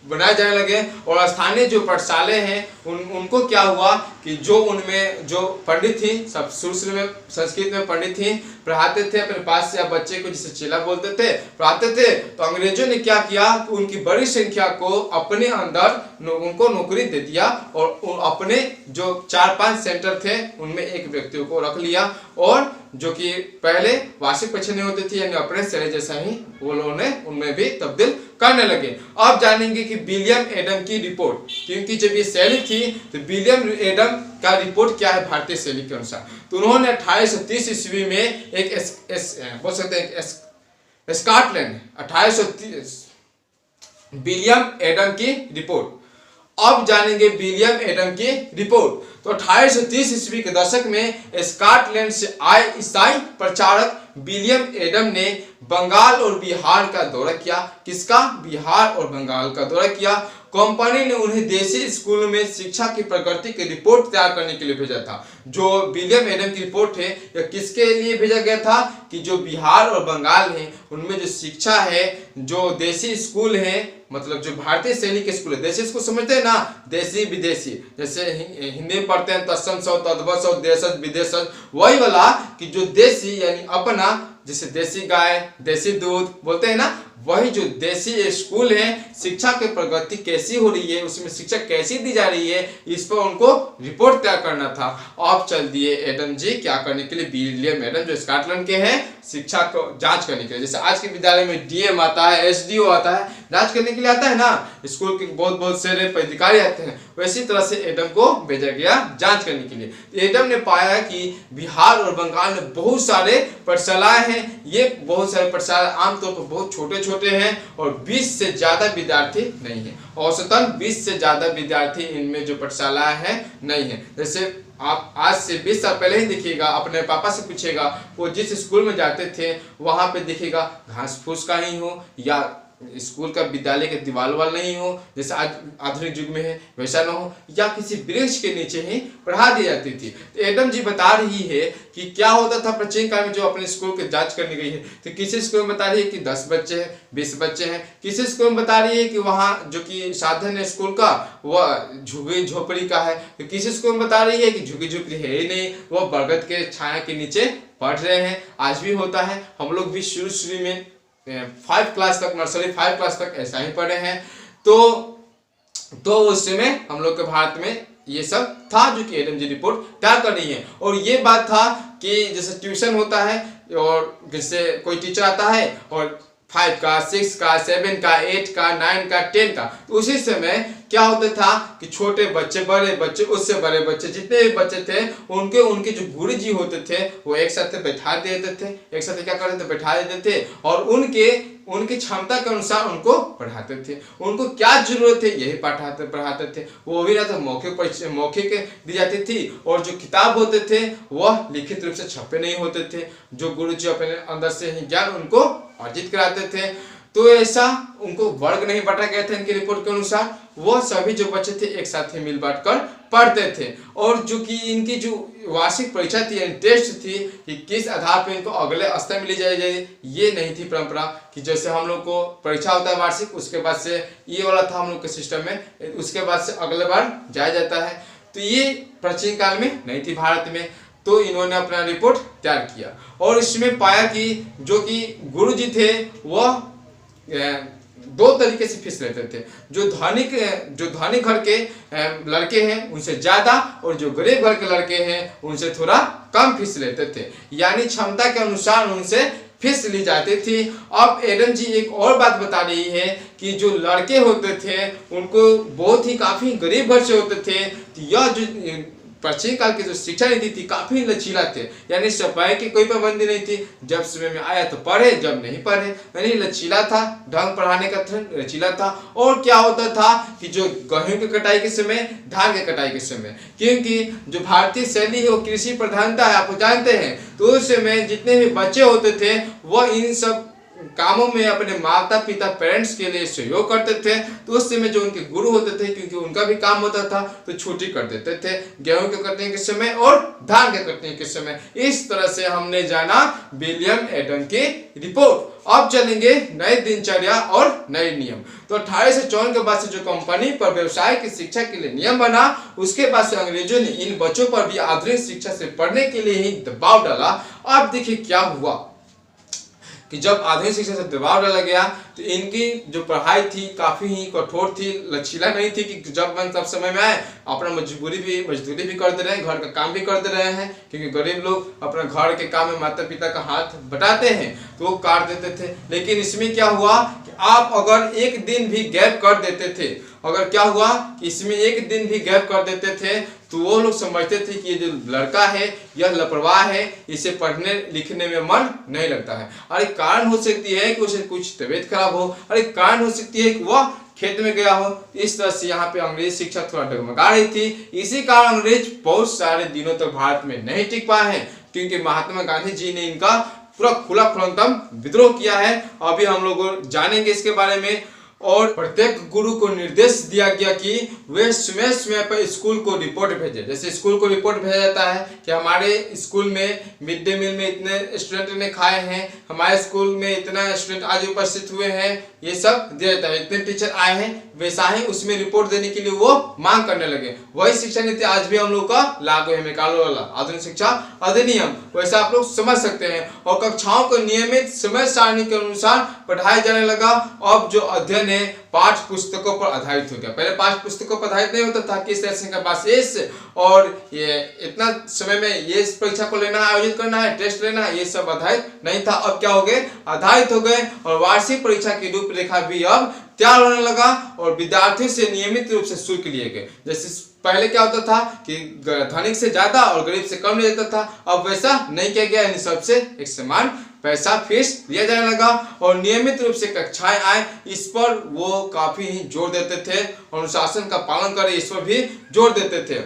बनाए जाने लगे। और स्थानीय जो पाठशाले हैं उनको क्या हुआ कि जो उनमें जो पंडित थी, सब शुरू में संस्कृत में पंडित थी, पढ़ाते थे अपने पास से, या बच्चे को जिसे चेला बोलते थे, पढ़ाते थे। तो अंग्रेजों ने क्या किया, तो उनकी बड़ी संख्या को अपने अंदर उनको नौकरी दे दिया, और अपने जो 4-5 सेंटर थे उनमें एक व्यक्ति को रख लिया, और जो कि पहले वार्षिक परीक्षा नहीं होती थी, यानी अपने शैली जैसा ही वो लोगों ने उनमें भी तब्दील करने लगे। अब जानेंगे कि विलियम एडम की रिपोर्ट, क्योंकि जब ये शैली थी तो विलियम एडम का रिपोर्ट क्या है भारतीय शैली के अनुसार। तो उन्होंने 1830 ईस्वी में एक बोल सकते हैं स्कॉटलैंड, 1830 विलियम एडम की रिपोर्ट। अब जानेंगे विलियम एडम की रिपोर्ट। तो 1830 ईस्वी के दशक में स्कॉटलैंड से आए ईसाई प्रचारक विलियम एडम ने बंगाल और बिहार का दौरा किया। किसका? बिहार और बंगाल का दौरा किया। कंपनी ने उन्हें देशी स्कूलों में शिक्षा की प्रगति की रिपोर्ट तैयार करने के लिए भेजा था। जो विलियम एडम की रिपोर्ट है, यह किसके लिए भेजा गया था कि जो बिहार और बंगाल है उनमें जो शिक्षा है, जो देशी स्कूल है, मतलब जो भारतीय शैली के स्कूल है, देशी स्कूल समझते हैं ना, देशी विदेशी, जैसे हिंदी में पढ़ते हैं तत्सम सौ, तद्भव सौ, देशज विदेशज, वही वाला कि जो देशी यानी अपना, जैसे देसी गाय, देसी दूध बोलते हैं ना, वही जो देसी स्कूल है, शिक्षा की प्रगति कैसी हो रही है, उसमें शिक्षा कैसी दी जा रही है, इस पर उनको रिपोर्ट तैयार करना था। अब चल दिए एडम जी क्या करने के लिए, विलियम एडम जो स्कॉटलैंड के हैं, शिक्षा को जांच करने के लिए। जैसे आज के विद्यालय में डीएम आता है, एसडीओ आता है, जांच करने के लिए आता है ना, स्कूल के बहुत से अधिकारी आते हैं, वैसी तरह से एडम को भेजा गया जांच करने के लिए। एडम ने पाया कि बिहार और बंगाल में बहुत सारे पाठशालाएं हैं। ये बहुत सारे पाठशाला आमतौर पर बहुत छोटे छोटे हैं और 20 से ज्यादा विद्यार्थी नहीं है। औसतन 20 से ज्यादा विद्यार्थी इनमें जो पाठशालाएं हैं नहीं है। जैसे आप आज से 20 साल पहले ही देखिएगा, अपने पापा से पूछिएगा, वो जिस स्कूल में जाते थे वहां पे देखिएगा घास फूस का ही हो, या स्कूल का विद्यालय के दीवार वाल नहीं हो, जैसे आज आधुनिक युग में है वैसा ना हो, या किसी वृक्ष के नीचे ही पढ़ा दी जाती थी। तो एडम जी बता रही है कि क्या होता था प्राचीन काल में। जो अपने स्कूल की जांच करने गई है, तो किसी स्कूल में बता रही है कि 10 बच्चे हैं, 20 बच्चे हैं। किसी स्कूल में बता रही है कि वहाँ जो कि साधन है स्कूल का वह झुग्गी झोपड़ी का है। तो किसी स्कूल में बता रही है कि झुग्गी झोपड़ी है ही नहीं, वह बरगद के छाया के नीचे पढ़ रहे हैं। आज भी होता है, हम लोग भी शुरू में 5 क्लास तक, नर्सरी 5 क्लास तक ऐसा ही पढ़े हैं। तो उस समय हम लोग के भारत में ये सब था जो कि एडम जी रिपोर्ट तैयार कर रही है। और ये बात था कि जैसे ट्यूशन होता है और जैसे कोई टीचर आता है और 5 का, 6 का, 7 का, 8 का, 9 का, 10 का, तो उसी समय क्या होता था कि छोटे बच्चे, बड़े बच्चे, उससे बड़े बच्चे, जितने भी बच्चे थे उनके जो गुरु जी होते थे वो एक साथ बैठा देते थे, एक साथ क्या करते थे, बैठा देते थे और उनकी क्षमता के अनुसार उनको पढ़ाते थे। उनको क्या जरूरत है यही पढ़ाते थे। वो भी ना तो मौखिक दी जाती थी और जो किताब होते थे वह लिखित रूप से छपे नहीं होते थे। जो गुरु जी अपने अंदर से ही ज्ञान उनको अर्जित कराते थे। तो ऐसा उनको वर्ग नहीं बांटा गया था इनकी रिपोर्ट के अनुसार। वो सभी जो बच्चे थे एक साथ ही मिल बांट कर पढ़ते थे। और जो कि इनकी जो वार्षिक परीक्षा थी, टेस्ट थी, कि किस आधार पर इनको अगले स्तर में ले जाया जाए, ये नहीं थी परंपरा कि जैसे हम लोग को परीक्षा होता है वार्षिक, उसके बाद से ये वाला था हम लोग के सिस्टम में, उसके बाद से अगले बार जाया जाता है। तो ये प्राचीन काल में नहीं थी भारत में। तो इन्होंने अपना रिपोर्ट तैयार किया और इसमें पाया कि जो कि गुरु जी थे वह 2 तरीके से फीस लेते थे। जो धनिक घर के लड़के हैं उनसे ज्यादा और जो गरीब घर के लड़के हैं उनसे थोड़ा कम फीस लेते थे, यानी क्षमता के अनुसार उनसे फीस ली जाती थी। अब एडम जी एक और बात बता रही है कि जो लड़के होते थे उनको बहुत ही काफी गरीब घर से होते थे। तो यह जो प्राचीन काल की जो शिक्षा नीति थी काफी लचीला थे, यानी समय की कोई पाबंदी नहीं थी। जब समय में आया तो पढ़े, जब नहीं पढ़े, यानी लचीला था, ढंग पढ़ाने का लचीला था। और क्या होता था कि जो गेहूं की कटाई के समय, धान की कटाई के समय, क्योंकि जो भारतीय शैली है वो कृषि प्रधानता है, आप जानते हैं। तो उस समय जितने भी बच्चे होते थे वह इन सब कामों में अपने माता पिता पेरेंट्स के लिए सहयोग करते थे। तो उस समय जो उनके गुरु होते थे, क्योंकि उनका भी काम होता था, तो छुट्टी कर देते थे गेहूं के कटने के समय और धान के कटने के समय। इस तरह से हमने जाना विलियम एडम की रिपोर्ट। अब चलेंगे नए दिनचर्या और नए नियम। तो 1854 के बाद से जो कंपनी पर व्यवसाय की शिक्षा के लिए नियम बना, उसके बाद से अंग्रेजों ने इन बच्चों पर भी आधुनिक शिक्षा से पढ़ने के लिए ही दबाव डाला। अब देखिए क्या हुआ कि जब आधुनिक शिक्षा से दबाव डाला गया तो इनकी जो पढ़ाई थी काफी ही कठोर थी, लचीला नहीं थी कि जब मन तब समय में आए अपना मजदूरी भी करते रहे, घर का काम भी करते रहे हैं। क्योंकि गरीब लोग अपना घर के काम में माता पिता का हाथ बटाते हैं तो वो काट देते थे। लेकिन इसमें क्या हुआ कि आप अगर एक दिन भी गैप कर देते थे, अगर क्या हुआ कि इसमें एक दिन भी गैप कर देते थे तो वो लोग समझते थे कि ये जो लड़का है यह लापरवाह है, इसे पढ़ने लिखने में मन नहीं लगता है। अरे कारण हो सकती है कि उसे कुछ तबीयत खराब हो, अरे कारण हो सकती है कि वह खेत में गया हो। इस तरह से यहाँ पे अंग्रेज शिक्षा थोड़ा डगमगा रही थी। इसी कारण अंग्रेज बहुत सारे दिनों तक भारत में नहीं टिक पाए हैं, क्योंकि महात्मा गांधी जी ने इनका पूरा खुला खुल्लम विद्रोह किया है। अभी हम लोग जानेंगे इसके बारे में। और प्रत्येक गुरु को निर्देश दिया गया कि वे समय पर स्कूल को रिपोर्ट भेजें। जैसे स्कूल को रिपोर्ट भेजा जाता है कि हमारे स्कूल में मिड डे मील में इतने स्टूडेंट ने खाए हैं, हमारे स्कूल में इतना स्टूडेंट आज उपस्थित हुए हैं, ये सब दिया जाता है, इतने टीचर आए हैं, वैसा ही उसमें रिपोर्ट देने के लिए वो मांग करने लगे। वही शिक्षा नीति आज भी हम लोग का लागू है, मेकालो वाला आधुनिक शिक्षा अधिनियम, वैसा आप लोग समझ सकते हैं। और कक्षाओं को नियमित समय सारणी के अनुसार पढ़ाया जाने लगा। अब जो अध्ययन है पाठ्य पुस्तकों पर आधारित हो गया। पहले पाठ्य पुस्तकों पर आधारित नहीं होता था कि इस तरह का पास और ये इतना समय में ये परीक्षा को लेना है, आयोजित करना है, टेस्ट लेना है, ये सब आधारित नहीं था। अब क्या हो गए, आधारित हो गए और वार्षिक परीक्षा की रूपरेखा भी अब तैयार होने लगा और विद्यार्थियों से नियमित रूप से शुल्क लिए गए। जैसे पहले क्या होता था कि धनिक से ज्यादा और गरीब से कम लिया जाता था, अब वैसा नहीं किया गया, इन सबसे एक समान पैसा फीस लिया जाने लगा और नियमित रूप से कक्षाएं आए, इस पर वो काफी ही जोर देते थे। अनुशासन का पालन करें, इस पर भी जोर देते थे।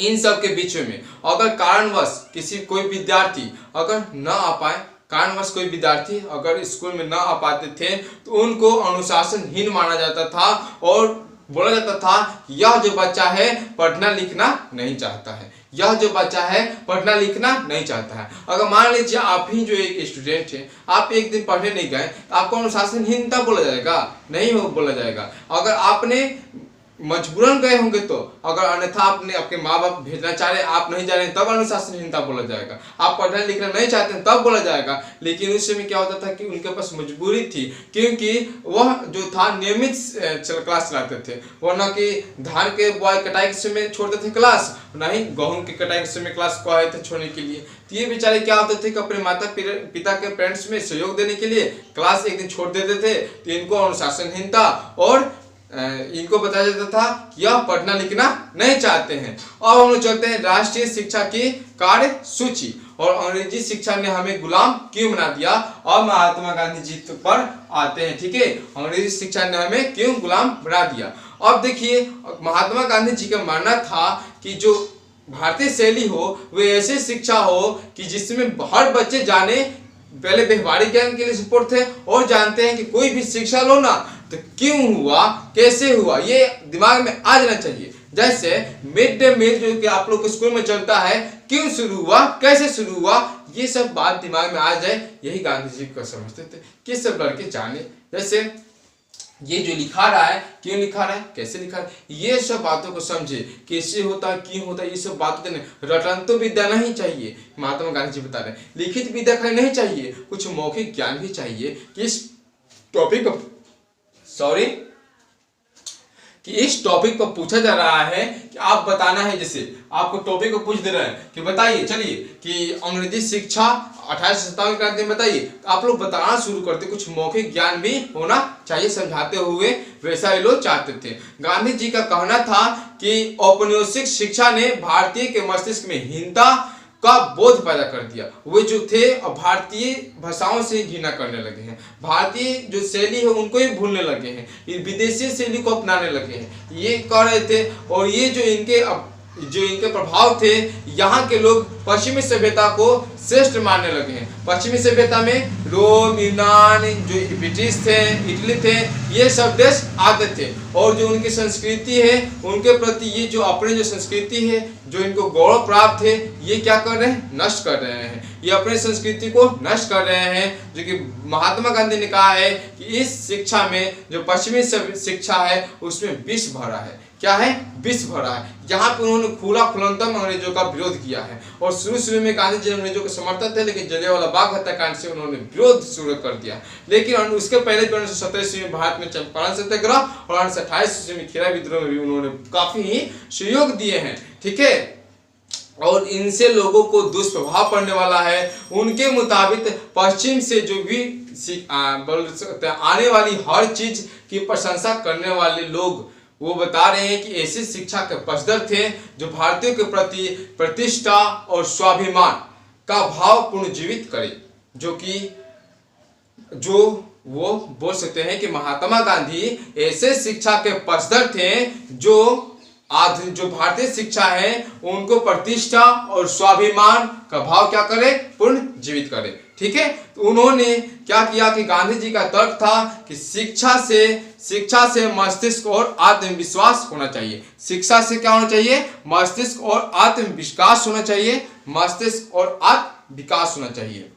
इन सब के बीच में अगर कारणवश कोई विद्यार्थी अगर न आ पाए, कारणवश कोई विद्यार्थी अगर स्कूल में न आ पाते थे तो उनको अनुशासनहीन माना जाता था और बोला जाता था यह जो बच्चा है पढ़ना लिखना नहीं चाहता है, यह जो बच्चा है पढ़ना लिखना नहीं चाहता है। अगर मान लीजिए आप ही जो एक स्टूडेंट है, आप एक दिन पढ़ने नहीं गए, आपको अनुशासनहीनता बोला जाएगा? नहीं हो बोला जाएगा। अगर आपने मजबूरन गए होंगे तो, अगर अन्यथा आपने आपके माँ बाप भेजना चाह रहे, आप नहीं जा रहे हैं, तब अनुशासनहीनता बोला जाएगा। आप पढ़ना लिखना नहीं चाहते हैं तब बोला जाएगा। लेकिन उस समय क्या होता था कि उनके पास मजबूरी थी, क्योंकि वह जो था नियमित क्लास चलाते थे, वरना कि धान के बुआई कटाई के समय छोड़ते थे क्लास, नहीं गेहूं की कटाई के समय क्लास को आए थे छोड़ने के लिए। तो ये बेचारे क्या होते थे कि अपने माता पिता के पेरेंट्स में सहयोग देने के लिए क्लास एक दिन छोड़ देते थे। तो इनको अनुशासनहीनता और इनको बताया जाता था कि यह पढ़ना लिखना नहीं चाहते हैं। अब हम लोग चलते हैं राष्ट्रीय शिक्षा की कार्य सूची, और अंग्रेजी शिक्षा ने हमें गुलाम क्यों बना दिया। और महात्मा गांधी जी पर आते हैं, ठीक है, अंग्रेजी शिक्षा ने हमें क्यों गुलाम बना दिया। अब देखिए, महात्मा गांधी जी का मानना था कि जो भारतीय शैली हो वो ऐसी शिक्षा हो कि जिसमें हर बच्चे जाने, पहले व्यवहारिक ज्ञान के लिए सपोर्ट थे और जानते हैं कि कोई भी शिक्षा लो ना तो क्यों हुआ, कैसे हुआ, ये दिमाग में आ जाना चाहिए। जैसे मिड डे मील जो कि आप लोग के स्कूल में चलता है, क्यों शुरू हुआ, कैसे शुरू हुआ, ये सब बात दिमाग में आ जाए, यही गांधी जी को समझते थे कि सब लड़के जाने। जैसे ये जो लिखा रहा है, क्यों लिखा रहा है, कैसे लिखा है, ये सब बातों को समझे, कैसे होता है, क्यों होता है, ये सब बातें नहीं। रटन तो विद्या नहीं चाहिए, महात्मा गांधी जी बता रहे हैं। लिखित विद्या नहीं चाहिए, कुछ मौखिक ज्ञान भी चाहिए कि इस टॉपिक कि इस टॉपिक पर पूछा जा रहा है कि आप बताना है। जैसे आपको टॉपिक को पूछ दे रहे हैं कि बताइए, चलिए कि अंग्रेजी शिक्षा 1857 क्रांति में बताइए, आप लोग बताना शुरू करते, कुछ मौखिक ज्ञान भी होना चाहिए समझाते हुए, वैसा ये लोग चाहते थे। गांधी जी का कहना था कि औपनिवेशिक शिक्षा ने भारतीय के मस्तिष्क में हीनता का बोध पैदा कर दिया। वे जो थे भारतीय भाषाओं से घृणा करने लगे हैं, भारतीय जो शैली है उनको ही भूलने लगे हैं, विदेशी शैली को अपनाने लगे हैं, ये कह रहे थे। और ये जो इनके प्रभाव थे, यहाँ के लोग पश्चिमी सभ्यता को श्रेष्ठ मानने लगे हैं। पश्चिमी सभ्यता में रोम, यूनान, जो ब्रिटिश थे, इटली थे, ये सब देश आते थे, और जो उनकी संस्कृति है उनके प्रति ये जो अपने जो संस्कृति है, जो इनको गौरव प्राप्त है, ये क्या कर रहे हैं, नष्ट कर रहे हैं। ये अपने संस्कृति को नष्ट कर रहे हैं, जो कि महात्मा गांधी ने कहा है कि इस शिक्षा में जो पश्चिमी शिक्षा है उसमें विष भरा है। क्या है, विष भरा है। यहाँ पे उन्होंने खुलाम अंग्रेजों का विरोध किया है, और शुरू में गांधी जी अंग्रेजों के समर्थक थे, लेकिन जलियांवाला बाग हत्याकांड से उन्होंने विरोध शुरू कर दिया। लेकिन उसके पहले 1917 में भारत में चंपारण सत्याग्रह और 1928 में खेरा विद्रोह में भी उन्होंने काफी ही सहयोग दिए हैं, ठीक है। और इनसे लोगों को दुष्प्रभाव पड़ने वाला है। उनके मुताबिक पश्चिम से जो भी आने वाली हर चीज की प्रशंसा करने वाले लोग, वो बता रहे हैं कि ऐसी शिक्षा के पक्षधर थे जो भारतीयों के प्रति प्रतिष्ठा और स्वाभिमान का भाव पुनर्जीवित करे, जो वो बोल सकते हैं कि महात्मा गांधी ऐसे शिक्षा के पक्षधर थे जो भारतीय शिक्षा है उनको प्रतिष्ठा और स्वाभिमान का भाव क्या करे, पुनर्जीवित करे, ठीक है। तो उन्होंने क्या किया कि गांधी जी का तर्क था कि शिक्षा से मस्तिष्क और आत्मविश्वास होना चाहिए। शिक्षा से क्या होना चाहिए, मस्तिष्क और आत्मविकास होना चाहिए, मस्तिष्क और आत्मविकास होना चाहिए।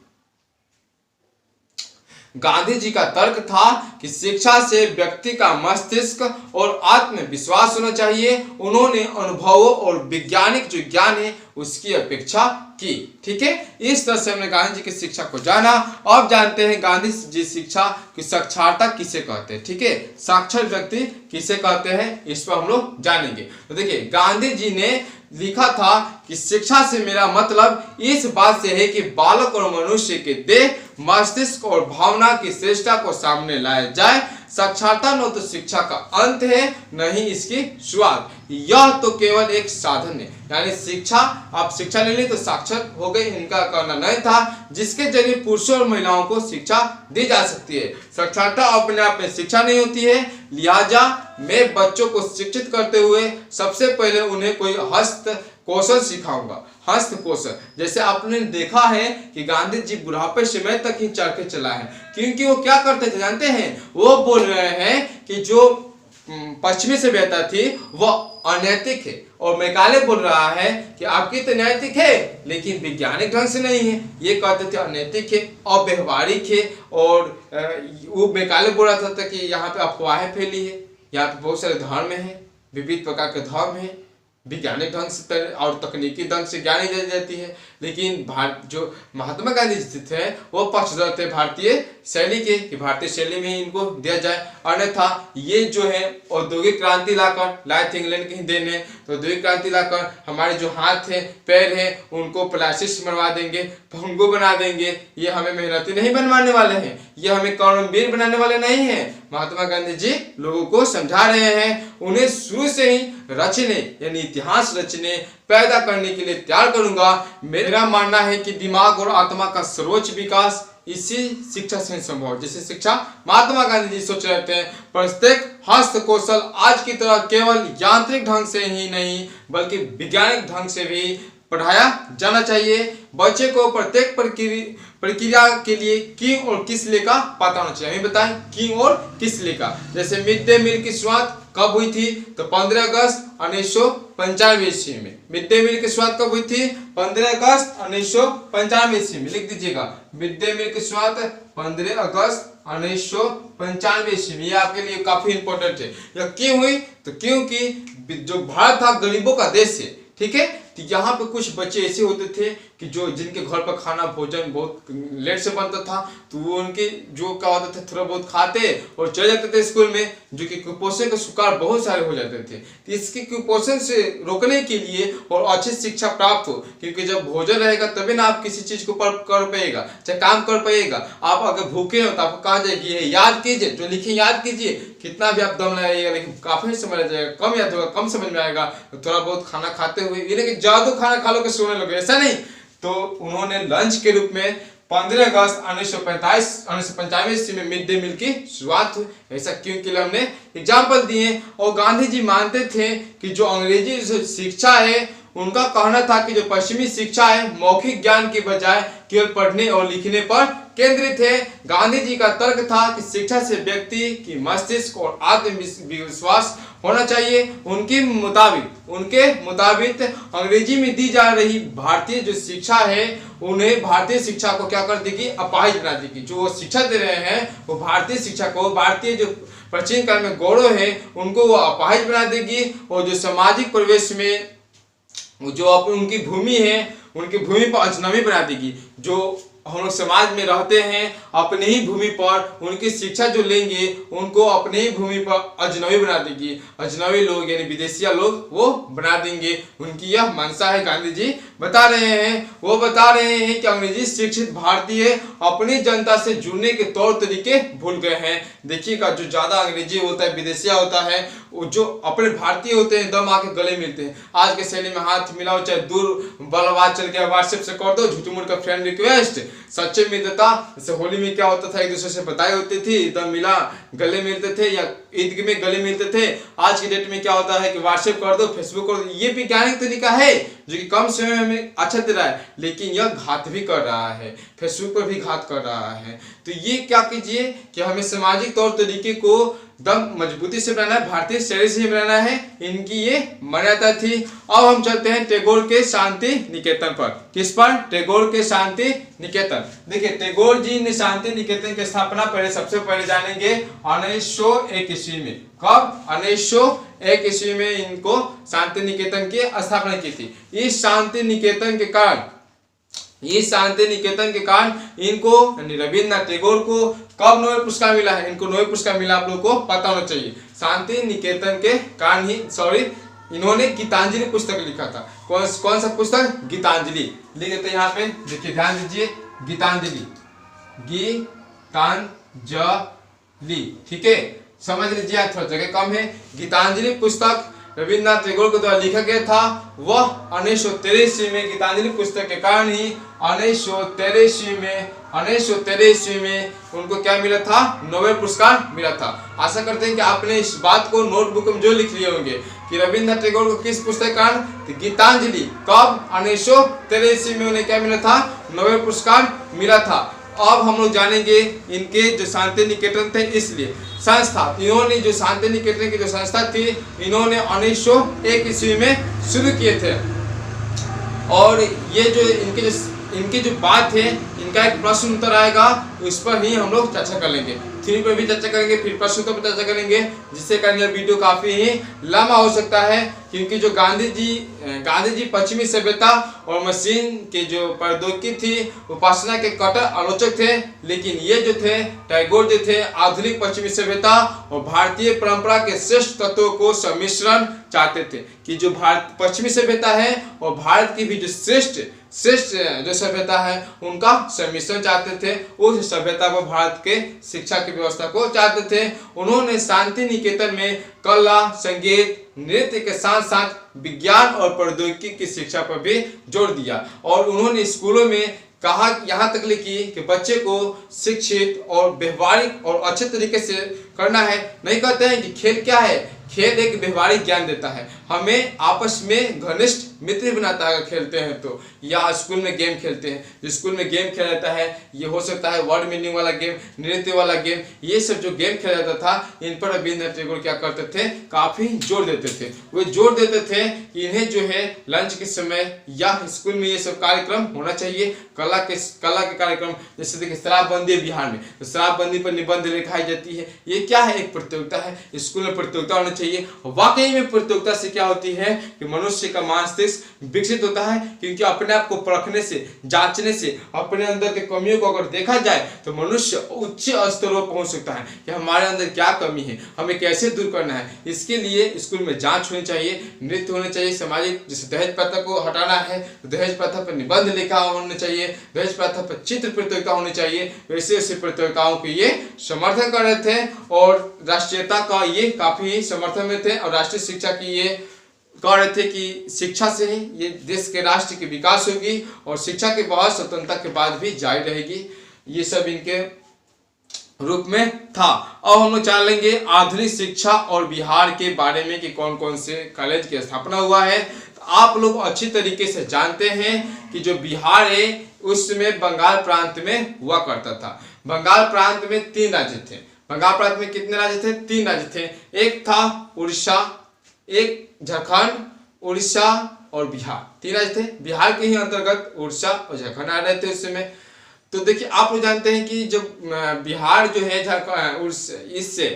गांधी जी का तर्क था कि शिक्षा से व्यक्ति का मस्तिष्क और आत्मविश्वास होना चाहिए। उन्होंने अनुभवों और वैज्ञानिक जो ज्ञान है उसकी अपेक्षा की, ठीक है। इस तरह से हमने गांधी जी की शिक्षा को जाना। अब जानते हैं गांधी जी शिक्षा की साक्षरता किसे कहते हैं, ठीक है। साक्षर व्यक्ति किसे कहते हैं, इस पर हम लोग जानेंगे। तो देखिए, गांधी जी ने लिखा था कि शिक्षा से मेरा मतलब इस बात से है कि बालक और मनुष्य के देह, मस्तिष्क और भावना की श्रेष्ठता को सामने लाया जाए। साक्षरता न तो शिक्षा का अंत है न ही इसकी शुरुआत, यह तो केवल एक साधन है। यानी शिक्षा, आप शिक्षा ले ली तो साक्षर हो गए, इनका कहना नहीं था, जिसके जरिए पुरुषों और महिलाओं को शिक्षा दी जा सकती है। साक्षरता अपने आप में शिक्षा नहीं होती है, लिहाजा मैं बच्चों को शिक्षित करते हुए सबसे पहले उन्हें कोई हस्त कौशल सिखाऊंगा। हस्त कौशल, जैसे आपने देखा है कि गांधी जी बुढ़ापे समय तक ही चरखे चलाए हैं, क्योंकि वो क्या करते थे जानते हैं, वो बोल रहे हैं कि जो पश्चिमी सभ्यता थी वह अनैतिक है, और मैकाले बोल रहा है कि आपकी तो नैतिक है लेकिन वैज्ञानिक ढंग से नहीं है। ये कहते थे अनैतिक है, अव्यवहारिक है, और वो मैकाले बोल रहा था कि यहाँ पे अफवाहें फैली है, यहाँ पे बहुत सारे धर्म है, विविध प्रकार के धर्म है, वैज्ञानिक ढंग से और तकनीकी ढंग से ज्ञान दी जाती है। लेकिन जो महात्मा गांधी जी थे वो पक्षधर थे भारतीय शैली के, कि भारतीय शैली में ही इनको दिया जाए, अन्यथा ये जो है औद्योगिक क्रांति लाकर लाए थे, इंग्लैंड की ही देन है। तो औद्योगिक क्रांति लाकर हमारे जो हाथ है पैर है उनको प्लास्टिक से बनवा देंगे, भंगो बना देंगे। ये हमें मेहनती नहीं बनवाने वाले हैं, ये हमें कर्मवीर बनाने वाले नहीं है। महात्मा गांधी जी लोगों को समझा रहे हैं, उन्हें शुरू से ही रचने यानी इतिहास रचने पैदा करने के लिए तैयार करूंगा। मेरा मानना है कि दिमाग और आत्मा का सर्वोच्च विकास इसी शिक्षा से संभव है। जैसे शिक्षा महात्मा गांधी जी सोच रहे थे, प्रत्येक हस्त कौशल आज की तरह केवल यांत्रिक ढंग से ही नहीं बल्कि वैज्ञानिक ढंग से भी पढ़ाया जाना चाहिए। बच्चे को प्रत्येक प्रक्रिया के लिए क्यों और किस लिए का पता होना चाहिए। हमें बताएं क्यों और किस लिए का। जैसे मिड डे मील की शुरुआत कब हुई थी? तो 15 अगस्त 1995 ईस्वी में। मिड डे मील की शुरुआत कब हुई थी? 15 अगस्त 1995 ईस्वी में, लिख दीजिएगा। मिड डे मील की शुरुआत 15 अगस्त 1995 ईस्वी में। ये आपके लिए काफी इंपॉर्टेंट है। यह क्यों हुई? तो क्योंकि जो भारत था गरीबों का देश है, ठीक है। तो यहाँ पे कुछ बच्चे ऐसे होते थे कि जो जिनके घर पर खाना भोजन बहुत लेट से बनता था, तो वो उनके जो क्या होता था थोड़ा बहुत खाते और चले जाते थे स्कूल में, जो कि कुपोषण का शिकार बहुत सारे हो जाते थे। तो इसके कुपोषण से रोकने के लिए और अच्छी शिक्षा प्राप्त हो, क्योंकि जब भोजन रहेगा तभी ना आप किसी चीज को कर पाइएगा, चाहे काम कर पाइएगा। आप अगर भूखे हो तो आपको कहा जाएगी ये याद कीजिए, जो लिखे याद कीजिए, कितना भी आप दम लगाइएगा लेकिन काफी समझ आ जाएगा, कम याद होगा, कम समझ में आएगा। तो थोड़ा बहुत खाना खाते हुए, ये नहीं कि ज्यादा खाना खा लो के सोने लगे, ऐसा नहीं। तो उन्होंने लंच के रूप में 15 अगस्त 1995 ईस्वी में मिड डे मील की शुरुआत हुई। ऐसा क्यों किया हमने एग्जाम्पल दिए। और गांधी जी मानते थे कि जो अंग्रेजी शिक्षा है, उनका कहना था कि जो पश्चिमी शिक्षा है मौखिक ज्ञान की बजाय केवल पढ़ने और लिखने पर केंद्रित है। गांधी जी का तर्क था कि शिक्षा से व्यक्ति की मस्तिष्क और आत्मविश्वास होना चाहिए। उनके मुताबिक अंग्रेजी में दी जा रही भारतीय जो शिक्षा है, उन्हें भारतीय शिक्षा को क्या कर देगी? अपाहिज बना देगी। जो वो शिक्षा दे रहे हैं वो भारतीय शिक्षा को, भारतीय जो प्राचीन काल में गौरव है उनको वो अपाहिज बना देगी। और जो सामाजिक परिवेश में जो उनकी भूमि है, उनकी भूमि पर अजनबी बना देगी। जो हम लोग समाज में रहते हैं अपनी ही भूमि पर, उनकी शिक्षा जो लेंगे उनको अपनी ही भूमि पर अजनबी बना देगी। अजनबी लोग यानी विदेशिया लोग वो बना देंगे। उनकी यह मंशा है। गांधी जी बता रहे हैं, वो बता रहे हैं कि अंग्रेजी शिक्षित भारतीय अपनी जनता से जुड़ने के तौर तरीके भूल गए हैं। देखिएगा, जो ज्यादा अंग्रेजी होता है, विदेशिया होता है, जो अपने भारतीय होते हैं दम आके गले मिलते हैं। आज के शैली में हाथ मिलाओ, चाहे दूर बात चल गया व्हाट्सएप से कर दो, झूठी मूठ का फ्रेंड रिक्वेस्ट। सच्चे मित्रता जैसे होली में क्या होता था, एक दूसरे से बधाई होती थी, दम मिला गले मिलते थे, या ईद में गले मिलते थे। आज की डेट में क्या होता है कि व्हाट्सएप कर दो, फेसबुक कर दो। ये वैज्ञानिक तरीका है जो कि कम समय में हमें अच्छा दे रहा है, लेकिन यह घात भी कर रहा है, फेसबुक पर भी घात कर रहा है। तो ये क्या कीजिए कि हमें सामाजिक तौर तरीके को दम मजबूती से बनाना है, भारतीय शैली से बनाना है। इनकी ये मान्यता थी। अब हम चलते हैं टैगोर के शांति निकेतन पर। किस पर? टैगोर के शांति निकेतन। देखिए, टैगोर जी ने शांति निकेतन की स्थापना सबसे पहले जानेंगे 1901 ईस्वी में। कब? 1901 ईस्वी में इनको शांति निकेतन की स्थापना की थी। इस शांति निकेतन के कारण इनको रविन्द्रनाथ टैगोर को कब नोबेल पुरस्कार मिला है? इनको नोबेल पुरस्कार मिला, आप लोगों को पता होना चाहिए। शांति निकेतन के कारण ही इन्होंने गीतांजलि पुस्तक लिखा था। कौन सा पुस्तक? गीतांजलि। लिख देते यहाँ पे, देखिए ध्यान दीजिए, गीतांजलि, ठीक है, समझ लीजिए, थोड़ा जगह कम है। गीतांजलि पुस्तक रविन्द्रनाथ टैगोर के द्वारा लिखा गया था। वह 1913 ईस्वी में, गीतांजलि पुस्तक के कारण ही 1913 ईस्वी में उनको क्या मिला था? नोबेल पुरस्कार मिला था। आशा करते हैं कि आपने इस बात को नोटबुक में जो लिख लिए होंगे कि रविन्द्रनाथ टैगोर को किस पुस्तक के कारण? तो गीतांजलि। कब? 1913 ईस्वी में उन्हें क्या मिला था? नोबेल पुरस्कार मिला था। अब हम लोग जानेंगे इनके जो शांति निकेतन थे, इसलिए संस्था, इन्होंने जो शांति निकेतन की जो संस्था थी, इन्होंने 1901 ईस्वी में शुरू किए थे। और ये जो इनकी जो बात है, इनका एक प्रश्न उत्तर आएगा, उस पर ही हम लोग चर्चा कर लेंगे। थ्योरी पर भी चर्चा करेंगे, फिर प्रश्नों पर चर्चा करेंगे, जिससे कारण वीडियो काफी ही लंबा हो सकता है, क्योंकि जो गांधी जी पश्चिमी सभ्यता और मशीन के जो प्रौद्योगिकी थी उपासना के कट्टर आलोचक थे, लेकिन ये जो थे टैगोर जो थे आधुनिक पश्चिमी सभ्यता और भारतीय परंपरा के श्रेष्ठ तत्वों को सम्मिश्रण चाहते थे, कि जो भारत पश्चिमी सभ्यता है और भारत की भी जो श्रेष्ठ जो सभ्यता है उनका सम्मिश्रण चाहते थे। उस सभ्यता को भारत के शिक्षा की व्यवस्था को चाहते थे। उन्होंने शांति निकेतन में कला, संगीत, नृत्य के साथ साथ विज्ञान और प्रौद्योगिकी की शिक्षा पर भी जोर दिया, और उन्होंने स्कूलों में कहा, यहाँ तक लिखी कि बच्चे को शिक्षित और व्यवहारिक और अच्छे तरीके से करना है। नहीं कहते हैं कि खेल क्या है, खेल एक व्यवहारिक ज्ञान देता है, हमें आपस में घनिष्ठ मित्र बनाता है खेलते हैं तो, या स्कूल में गेम खेलते हैं। जो स्कूल में गेम खेला जाता है ये हो सकता है वर्ड मीनिंग वाला गेम, नृत्य वाला गेम, ये सब जो गेम खेला जाता था इन पर रविंद्रनाथ टैगोर क्या करते थे, काफी जोर देते थे। वे जोर देते थे कि इन्हें जो है लंच के समय या स्कूल में ये सब कार्यक्रम होना चाहिए, कला के कार्यक्रम। जैसे देखिए शराबबंदी है बिहार में, तो शराबबंदी पर निबंध लिखाई जाती है, ये क्या है, एक प्रतियोगिता है, स्कूल में प्रतियोगिता होनी चाहिए। वाकई में प्रतियोगिता से क्या होती है कि मनुष्य का मस्तिष्क विकसित होता है, क्योंकि अपने आप को परखने से, जांचने से, अपने अंदर के कमियों को अगर देखा जाए तो मनुष्य उच्च स्तरों पर पहुंच सकता है कि हमारे अंदर क्या कमी है, हमें कैसे दूर करना है। इसके लिए स्कूल में जांच होनी चाहिए, नृत्य होने चाहिए, सामाजिक जैसे दहेज प्रथा को हटाना है तो दहेज प्रथा पर निबंध लिखा होना चाहिए, दहेज प्रथा पर चित्र प्रतियोगिता होनी चाहिए। वैसे ऐसे प्रतियोगिताओं को ये समर्थन कर रहे थे और राष्ट्रीयता का ये काफी समर्थन में थे, और राष्ट्रीय शिक्षा की ये कह रहे थे कि शिक्षा से ही ये देश के राष्ट्र की विकास होगी और शिक्षा के बाद स्वतंत्रता के बाद भी जारी रहेगी। ये सब इनके रूप में था। अब हम लोग जान लेंगे आधुनिक शिक्षा और बिहार के बारे में कि कौन कौन से कॉलेज की स्थापना हुआ है। तो आप लोग अच्छी तरीके से जानते हैं कि जो बिहार है उस समय बंगाल प्रांत में हुआ करता था। बंगाल प्रांत में 3 राज्य थे। बंगाल प्रांत में कितने राज्य थे? 3 राज्य थे। एक था उड़ीसा, एक झारखंड, उड़ीसा और बिहार, 3 राज्य थे। बिहार के ही अंतर्गत उड़ीसा और झारखंड आ रहे थे उस समय। तो देखिए आप लोग जानते हैं कि जब बिहार जो है झारखंड इससे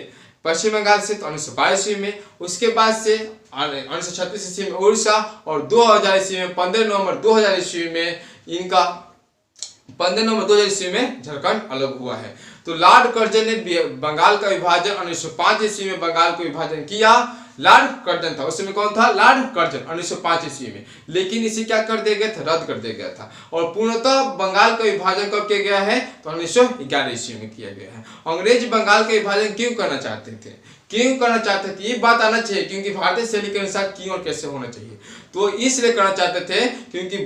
पश्चिम बंगाल से तो 1922 ईस्वी में, उसके बाद से 1936 ईस्वी में उड़ीसा, और 2000 ईस्वी में 15 नवंबर 2000 ईस्वी में इनका 15 नवंबर 2000 ईस्वी में झारखंड अलग हुआ है। तो लॉर्ड कर्जन ने बंगाल का विभाजन 1905 ईस्वी में बंगाल को विभाजन किया। लॉर्ड कर्जन था, उस समय कौन था? लॉर्ड कर्जन 1905 ईस्वी में। लेकिन इसे क्या कर दिया गया था? रद्द कर दिया गया था। और पूर्णतः बंगाल का विभाजन कब किया गया है? तो 1911 ईस्वी में किया गया है। अंग्रेज बंगाल का विभाजन क्यों करना चाहते थे? क्यों करना चाहते थे ये बात आना चाहिए, क्योंकि भारतीय शैली के अनुसार क्यों और कैसे होना चाहिए। तो इसलिए करना चाहते थे क्योंकि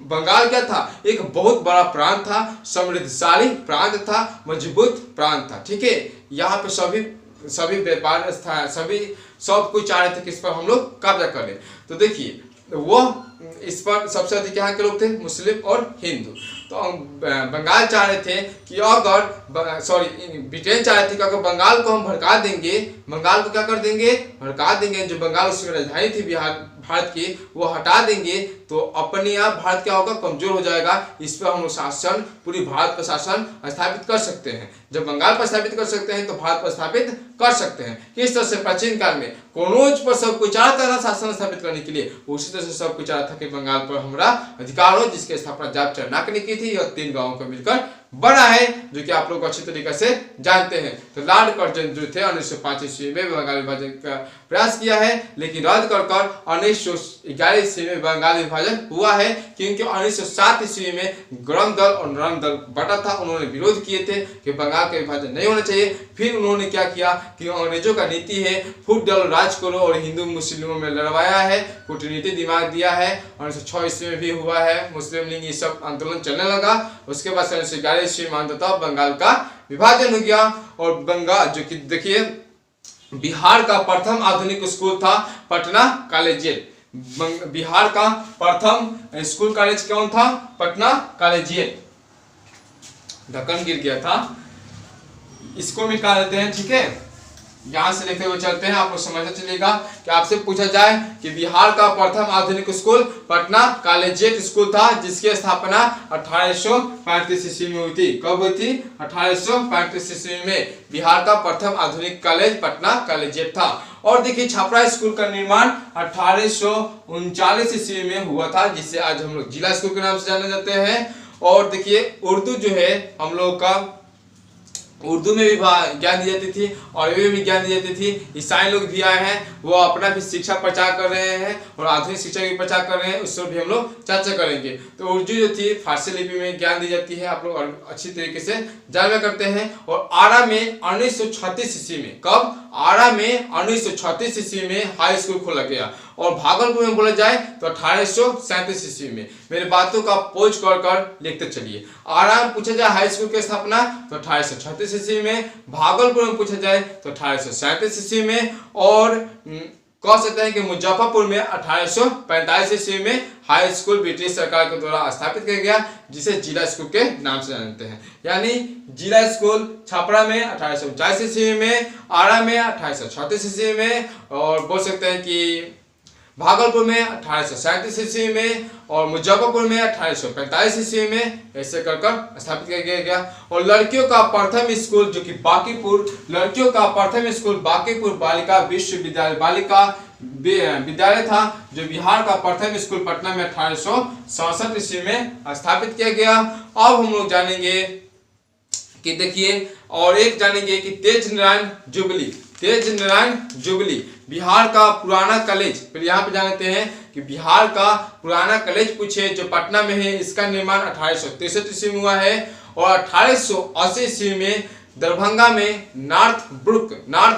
बंगाल क्या था? एक बहुत बड़ा प्रांत था, समृद्धशाली प्रांत था, मजबूत प्रांत था। ठीक है, यहाँ पे सभी व्यापार सब कुछ चाह रहे थे कि इस पर हम लोग कब्जा कर ले। तो देखिए वो इस पर सबसे अधिक यहाँ के लोग थे मुस्लिम और हिंदू। तो बंगाल चाह रहे थे कि ब्रिटेन चाह रहे थे कि अगर बंगाल को हम भड़का देंगे, बंगाल को क्या कर देंगे? भड़का देंगे। जो बंगाल उसकी राजधानी थी भारत की, वो हटा देंगे तो अपने आप भारत क्या होगा? कमजोर हो जाएगा। इस पर हम शासन, पूरी भारत पर शासन स्थापित कर सकते हैं। जब बंगाल पर स्थापित कर सकते हैं तो भारत पर स्थापित कर सकते हैं। किस तरह से? प्राचीन काल में कनौज पर सब कुछ चाह रहा था शासन स्थापित करने के लिए, उसी तरह से सब कुछ चाह रहा था कि बंगाल पर हमारा अधिकार हो, जिसकी स्थापना जाप चरनाक ने की थी। और 3 गांवों को मिलकर बना है, जो कि आप लोग अच्छी तरीके से जानते हैं। तो लॉर्ड कर्जन जो थे 1905 ईस्वी में बंगाल विभाजन का प्रयास किया है, लेकिन रद्द कर 1911 ईस्वी में बंगाल विभाजन हुआ है, क्योंकि 1907 ईस्वी में गरम दल और नरम दल बटा था। उन्होंने विरोध किए थे कि बंगाल का विभाजन नहीं होना चाहिए। फिर उन्होंने क्या किया कि अंग्रेजों का नीति है फूट डालो राज करो, और हिंदू मुस्लिमों में लड़वाया है, कूटनीति दिमाग दिया है। 1906 ईस्वी में भी हुआ है, मुस्लिम लीग ये सब आंदोलन चलने लगा। उसके बाद 1911 ईस्वी में अंततः बंगाल का विभाजन हो गया। और बंगाल जो कि देखिए बिहार का प्रथम आधुनिक स्कूल था पटना कॉलेजिएट। बिहार का प्रथम स्कूल कॉलेज कौन था? पटना कॉलेजिएट। ढक्कन गिर गया था, इसको मिटा देते हैं। ठीक है, यहाँ से देखते हुए चलते हैं, आपको समझना चलेगा कि आपसे पूछा जाए कि बिहार का प्रथम आधुनिक स्कूल पटना कॉलेजिएट स्कूल था, जिसकी स्थापना 1835 ईस्वी में हुई थी। कब हुई थी? 1835 ईस्वी में बिहार का प्रथम आधुनिक कॉलेज पटना कॉलेजिएट था। और देखिए छपरा स्कूल का निर्माण 1839 ईस्वी में हुआ था, जिसे आज हम लोग जिला स्कूल के नाम से जाने जाते हैं। और देखिए उर्दू जो है हम लोग का, उर्दू में भी ज्ञान दी जाती थी और अरबी में भी ज्ञान दी जाती थी। ईसाई लोग भी आए हैं, वो अपना भी शिक्षा प्रचार कर रहे हैं और आधुनिक शिक्षा की प्रचार कर रहे हैं, उस पर भी हम लोग चर्चा करेंगे। तो उर्दू जो थी फारसी लिपि में ज्ञान दी जाती है, आप लोग अच्छी तरीके से जानना करते हैं। और आरा में 1936 ईस्वी में, कब? आरा में 1936 ईस्वी में हाई स्कूल खोला गया। और भागलपुर में बोला जाए तो 1837 ईस्वी में। मेरे बातों का पोज कर लिखते चलिए। आरा में पूछा जाए हाई स्कूल की स्थापना तो 1836 ईस्वी में, भागलपुर में पूछा जाए तो 1837 ईस्वी में, और कह सकते हैं कि मुजफ्फरपुर में 1845 ईस्वी में हाई स्कूल ब्रिटिश सरकार के द्वारा स्थापित किया गया, जिसे जिला स्कूल के नाम से जानते हैं। यानी जिला स्कूल छपरा में 1849 ईस्वी में, आरा में 1836 ईस्वी में, और बोल सकते हैं कि भागलपुर में 1837 ईस्वी में, और मुजफ्फरपुर में 1845 ईस्वी में, ऐसे कर स्थापित किया गया। और लड़कियों का प्रथम स्कूल जो कि बांकीपुर, लड़कियों का प्रथम स्कूल बांकीपुर बालिका विश्वविद्यालय बालिका विद्यालय था, जो बिहार का प्रथम स्कूल पटना में 1867 ईस्वी में स्थापित किया गया। अब हम लोग जानेंगे कि देखिए, और एक जानेंगे कि तेज नारायण जुबली बिहार का पुराना कॉलेज। फिर यहाँ पे जानते हैं कि बिहार का पुराना कॉलेज पूछे जो पटना में है, इसका निर्माण 1863 ईस्वी में हुआ है। और 1880 ईस्वी में दरभंगा में नॉर्थ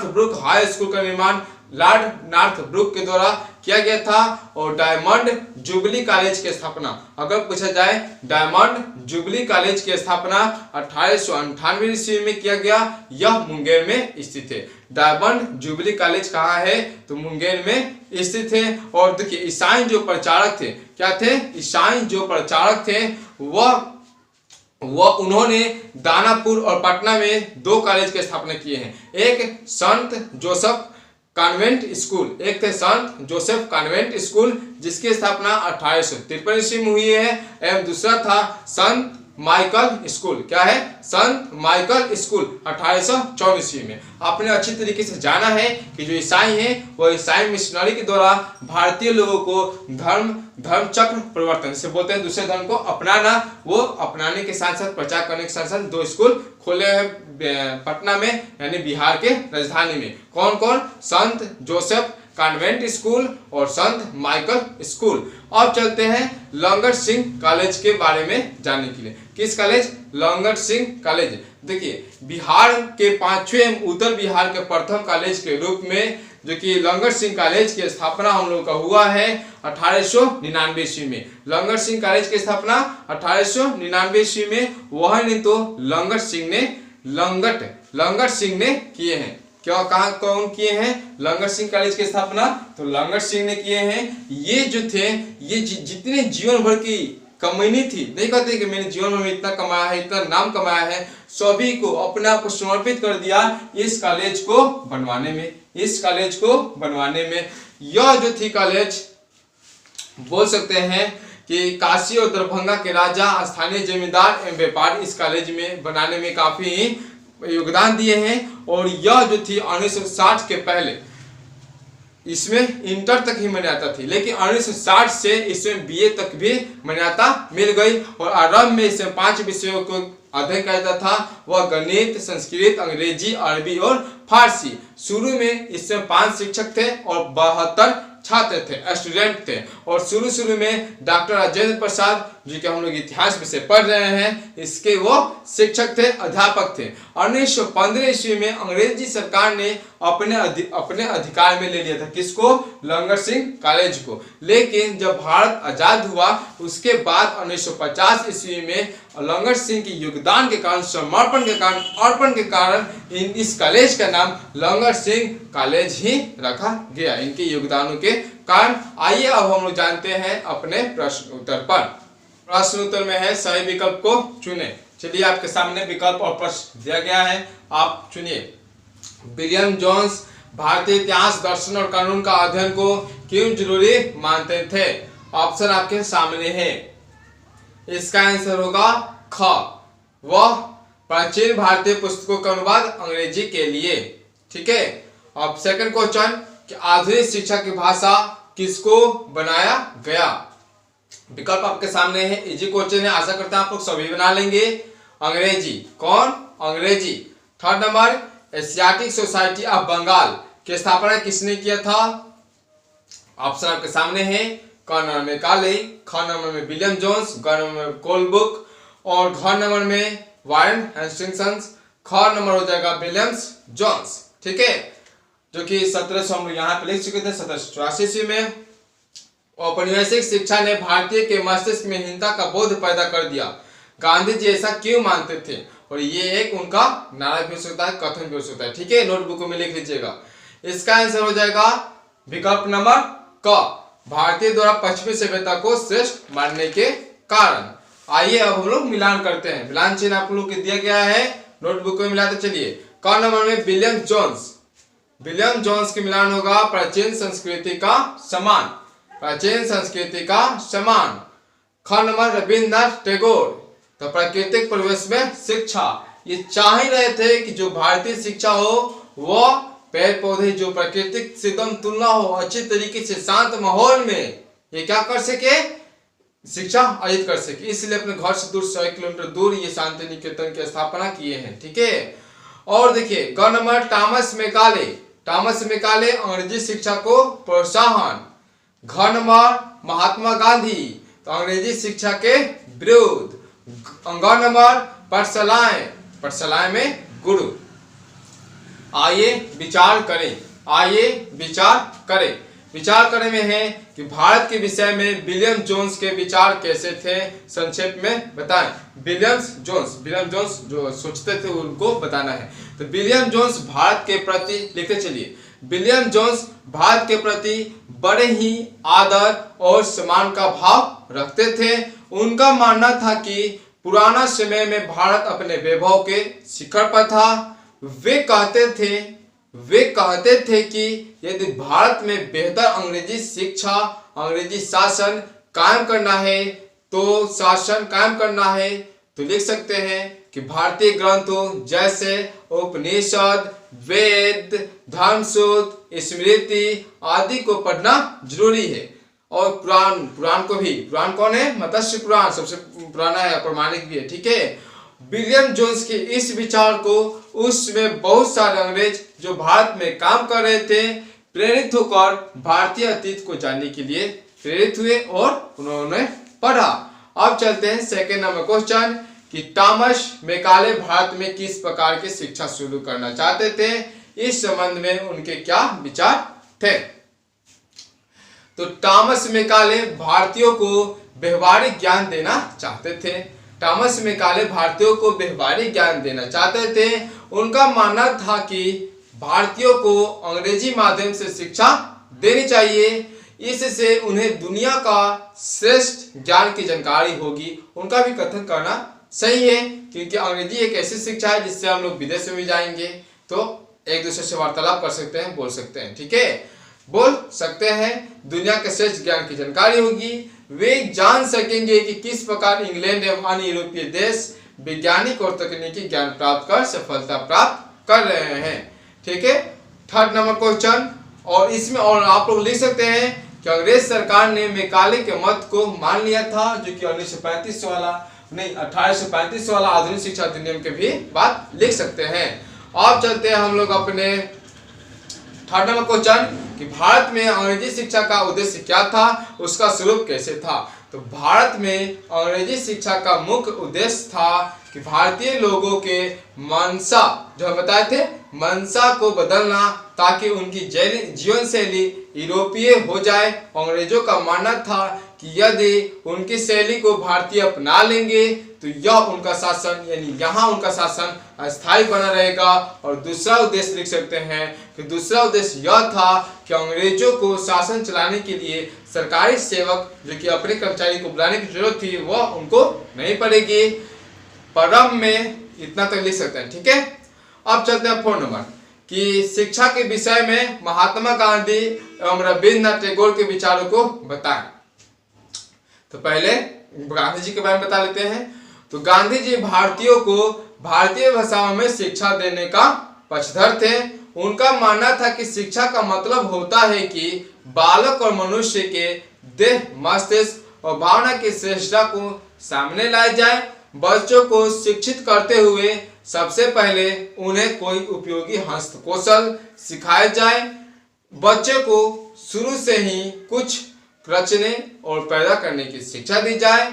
ब्रुक हाई स्कूल का निर्माण लॉर्ड नॉर्थ ब्रुक के द्वारा किया गया था। और डायमंड जुबली कॉलेज की स्थापना, अगर पूछा जाए डायमंड जुबली कॉलेज की स्थापना 1898 ईस्वी में किया गया। यह मुंगेर में स्थित है। डायमंड जुबली कॉलेज कहाँ है? तो मुंगेर में स्थित है। और देखिए ईसाई जो प्रचारक थे, क्या थे? ईसाई जो प्रचारक थे वह उन्होंने दानापुर और पटना में 2 कॉलेज की स्थापना किए हैं। एक संत जोसेफ कॉन्वेंट स्कूल, एक थे संत जोसेफ कॉन्वेंट स्कूल, जिसकी स्थापना 1853 ईस्वी में हुई है। एवं दूसरा था संत माइकल स्कूल। क्या है? संत माइकल स्कूल 1854 ईस्वी में। आपने अच्छी तरीके से जाना है कि जो ईसाई हैं वो ईसाई मिशनरी के द्वारा भारतीय लोगों को धर्म चक्र परिवर्तन से बोलते हैं, दूसरे धर्म को अपनाना, वो अपनाने के साथ साथ प्रचार करने के साथ साथ 2 स्कूल खोले हैं पटना में, यानी बिहार के राजधानी में। कौन कौन? संत जोसेफ कॉन्वेंट स्कूल और संत माइकल स्कूल। अब चलते हैं लंगट सिंह कॉलेज के बारे में जानने के लिए। किस कॉलेज? लंगट सिंह कॉलेज। देखिए बिहार के 5वें एवं उत्तर बिहार के प्रथम कॉलेज के रूप में जो कि लंगट सिंह कॉलेज की स्थापना हम लोग का हुआ है 1899 ईस्वी में। लंगट सिंह कॉलेज की स्थापना 1899 ईस्वी में, वह नहीं तो लंगट सिंह ने किए हैं। क्या कहा कौन किए हैं? लंगट सिंह कॉलेज की स्थापना तो लंगट सिंह ने किए हैं। ये जो थे, ये जितने जीवन भर की कमाई थी, नहीं कहते कि मैंने जीवन भर में इतना कमाया है, इतना नाम कमाया है, सभी को अपने आप को समर्पित कर दिया इस कॉलेज को बनवाने में। यह जो थी कॉलेज, बोल सकते हैं कि काशी और दरभंगा के राजा, स्थानीय जमींदार एवं व्यापारी इस कॉलेज में बनाने में काफी योगदान दिए हैं। और यह जो थी 1960 के पहले इसमें इंटर तक ही मान्यता थी, लेकिन 1960 से इसमें बीए तक भी मान्यता मिल गई। और आरंभ में इसमें 5 विषयों को अध्ययन किया जाता था, वह गणित, संस्कृत, अंग्रेजी, अरबी और फारसी। शुरू में इसमें 5 शिक्षक थे और 72 छात्र थे, स्टूडेंट थे। और शुरू में डॉक्टर राजेंद्र प्रसाद, जो कि हम लोग इतिहास विषय पढ़ रहे हैं, इसके वो शिक्षक थे, अध्यापक थे। 1915 ईस्वी में अंग्रेजी सरकार ने अपने अधिकार में ले लिया था। किसको? लंगट सिंह कॉलेज को। लेकिन जब भारत आजाद हुआ उसके बाद 1950 ईस्वी में लंगट सिंह के योगदान के कारण, समर्पण के कारण, अर्पण के कारण इस कॉलेज का नाम लंगट सिंह कॉलेज ही रखा गया, इनके योगदानों के कारण। आइए अब हम लोग जानते हैं अपने प्रश्न उत्तर पर। प्रश्न उत्तर में है सही विकल्प को चुने। चलिए आपके सामने विकल्प और प्रश्न दिया गया है, आप चुनिए। विलियम जोन्स भारतीय इतिहास, दर्शन और कानून का अध्ययन को क्यों जरूरी मानते थे? ऑप्शन आपके सामने है। इसका आंसर होगा ख, वह प्राचीन भारतीय पुस्तकों का अनुवाद अंग्रेजी के लिए। ठीक है। अब सेकंड क्वेश्चन कि आधुनिक शिक्षा की भाषा किसको बनाया गया? विकल्प आपके सामने है, इजी क्वेश्चन है, आशा करता हूं आप लोग सभी बना लेंगे। अंग्रेजी। कौन? अंग्रेजी। Third number, Asiatic Society of Bengal की स्थापना किसने किया था? ऑप्शन आपके सामने है। क नंबर में काले, ख नंबर में विलियम जोन्स, ग नंबर में कोलब्रुक और घ नंबर में वारेन हेस्टिंग्स। ख नंबर हो जाएगा विलियम्स जोन्स। ठीक है, जो कि 1700 हम यहाँ पे लिख चुके थे 1784 ईस्वी में। औपनिवेशिक शिक्षा ने भारतीय के मस्तिष्क में हिंसा का बोध पैदा कर दिया। गांधी जी ऐसा क्यों मानते थे? और ये एक उनका नारा भी हो सकता है, कथन भी हो सकता है। ठीक है, नोटबुक में लिख लीजिएगा। इसका आंसर हो जाएगा विकल्प नंबर क, भारतीय द्वारा पश्चिमी सभ्यता को श्रेष्ठ मानने के कारण। आइए अब हम लोग मिलान करते हैं। मिलान चिन्ह आप लोग को दिया गया है, नोटबुक में मिलाते चलिए। क नंबर में विलियम जोन्स, विलियम जोन्स के मिलान होगा प्राचीन संस्कृति का समान, प्राचीन संस्कृति का समान। ख नंबर रविन्द्रनाथ टैगोर, तो प्राकृतिक परिवेश में शिक्षा। ये चाह ही रहे थे कि जो भारतीय शिक्षा हो वह पेड़ पौधे जो प्राकृतिक से एकदम तुलना हो, अच्छे तरीके से शांत माहौल में ये क्या कर सके, शिक्षा अर्जित कर सके। इसलिए अपने घर से दूर 100 किलोमीटर दूर ये शांति निकेतन की स्थापना किए हैं। ठीक है। और देखिए ग number Thomas Macaulay, Thomas Macaulay अंग्रेजी शिक्षा को प्रोत्साहन। घ नंबर महात्मा गांधी, तो अंग्रेजी शिक्षा के विरोध। ग नंबर पाठशालाएं, पाठशालाएं में गुरु। आइए विचार करें, आइए विचार करें। विचार करने में है कि भारत के विषय में विलियम जोन्स के विचार कैसे थे, संक्षेप में बताएं। विलियम जोन्स जो सोचते थे उनको बताना है। तो विलियम जोन्स भारत के प्रति, लिखते चलिए, विलियम जोन्स भारत के प्रति बड़े ही आदर और सम्मान का भाव रखते थे। उनका मानना था कि पुराना समय में भारत अपने वैभव के शिखर पर था। वे कहते थे कि यदि भारत में बेहतर अंग्रेजी शिक्षा, अंग्रेजी शासन कायम करना है तो लिख सकते हैं कि भारतीय ग्रंथों जैसे उपनिषद, वेद, धर्मसूत्र, स्मृति आदि को पढ़ना जरूरी है। और पुराण को भी, पुराण कौन है? मत्स्य पुराण सबसे पुराना है, प्रमाणिक भी है। ठीक है। विलियम जोन्स के इस विचार को उसमें बहुत सारे अंग्रेज जो भारत में काम कर रहे थे प्रेरित होकर भारतीय अतीत को जानने के लिए प्रेरित हुए और उन्होंने पढ़ा। अब चलते हैं सेकेंड नंबर क्वेश्चन कि टॉमस मैकाले भारत में किस प्रकार की शिक्षा शुरू करना चाहते थे, इस संबंध में उनके क्या विचार थे? तो टॉमस मैकाले भारतीयों को व्यवहारिक ज्ञान देना चाहते थे। टॉमस मैकाले भारतीयों को व्यवहारिक ज्ञान देना चाहते थे। उनका मानना था कि भारतीयों को अंग्रेजी माध्यम से शिक्षा देनी चाहिए, इससे उन्हें दुनिया का श्रेष्ठ ज्ञान की जानकारी होगी। उनका भी कथन करना सही है, क्योंकि अंग्रेजी एक ऐसी शिक्षा है जिससे हम लोग विदेश में भी जाएंगे तो एक दूसरे से वार्तालाप कर सकते हैं, बोल सकते हैं। ठीक है, बोल सकते हैं, दुनिया के श्रेष्ठ ज्ञान की जानकारी होगी। वे जान सकेंगे कि किस प्रकार इंग्लैंड एवं अन्य यूरोपीय देश वैज्ञानिक और तकनीकी ज्ञान प्राप्त कर सफलता प्राप्त कर रहे हैं। ठीक है। थर्ड नंबर क्वेश्चन, और इसमें और आप लोग लिख सकते हैं कि अंग्रेज सरकार ने मैकाले के मत को मान लिया था, जो कि 1835 वाला आधुनिक शिक्षा अधिनियम के भी बात लिख सकते हैं। अब चलते हैं हम लोग अपने थर्ड नंबर क्वेश्चन कि भारत में अंग्रेजी शिक्षा का उद्देश्य क्या था, उसका स्वरूप कैसे था। तो भारत में अंग्रेजी शिक्षा का मुख्य उद्देश्य था कि भारतीय लोगों के मनसा, जो हम बताए थे, मनसा को बदलना ताकि उनकी जीवन शैली यूरोपीय हो जाए। अंग्रेजों का मानना था कि यदि उनकी शैली को भारतीय अपना लेंगे तो यह उनका शासन, यानी यहाँ उनका शासन अस्थायी बना रहेगा। और दूसरा उद्देश्य लिख सकते हैं कि दूसरा उद्देश्य यह था कि अंग्रेजों को शासन चलाने के लिए सरकारी सेवक जो कि अपने कर्मचारी को बुलाने की जरूरत थी वह उनको नहीं पड़ेगी। परम में इतना तक लिख सकते हैं। ठीक है। अब चलते हैं 4 नंबर कि शिक्षा के विषय में महात्मा गांधी एवं रविन्द्रनाथ टैगोर के विचारों को बताएं। तो पहले गांधी जी के बारे में बता लेते हैं। तो गांधी जी भारतीयों को भारतीय भाषाओं में शिक्षा देने का पक्षधर थे। उनका मानना था कि शिक्षा का मतलब होता है कि बालक और मनुष्य के देह, मस्तिष्क और भावना की श्रेष्ठता को सामने लाया जाए। बच्चों को शिक्षित करते हुए सबसे पहले उन्हें कोई उपयोगी हस्तकौशल सिखाया जाए। बच्चे को शुरू से ही कुछ रचने और पैदा करने की शिक्षा दी जाए।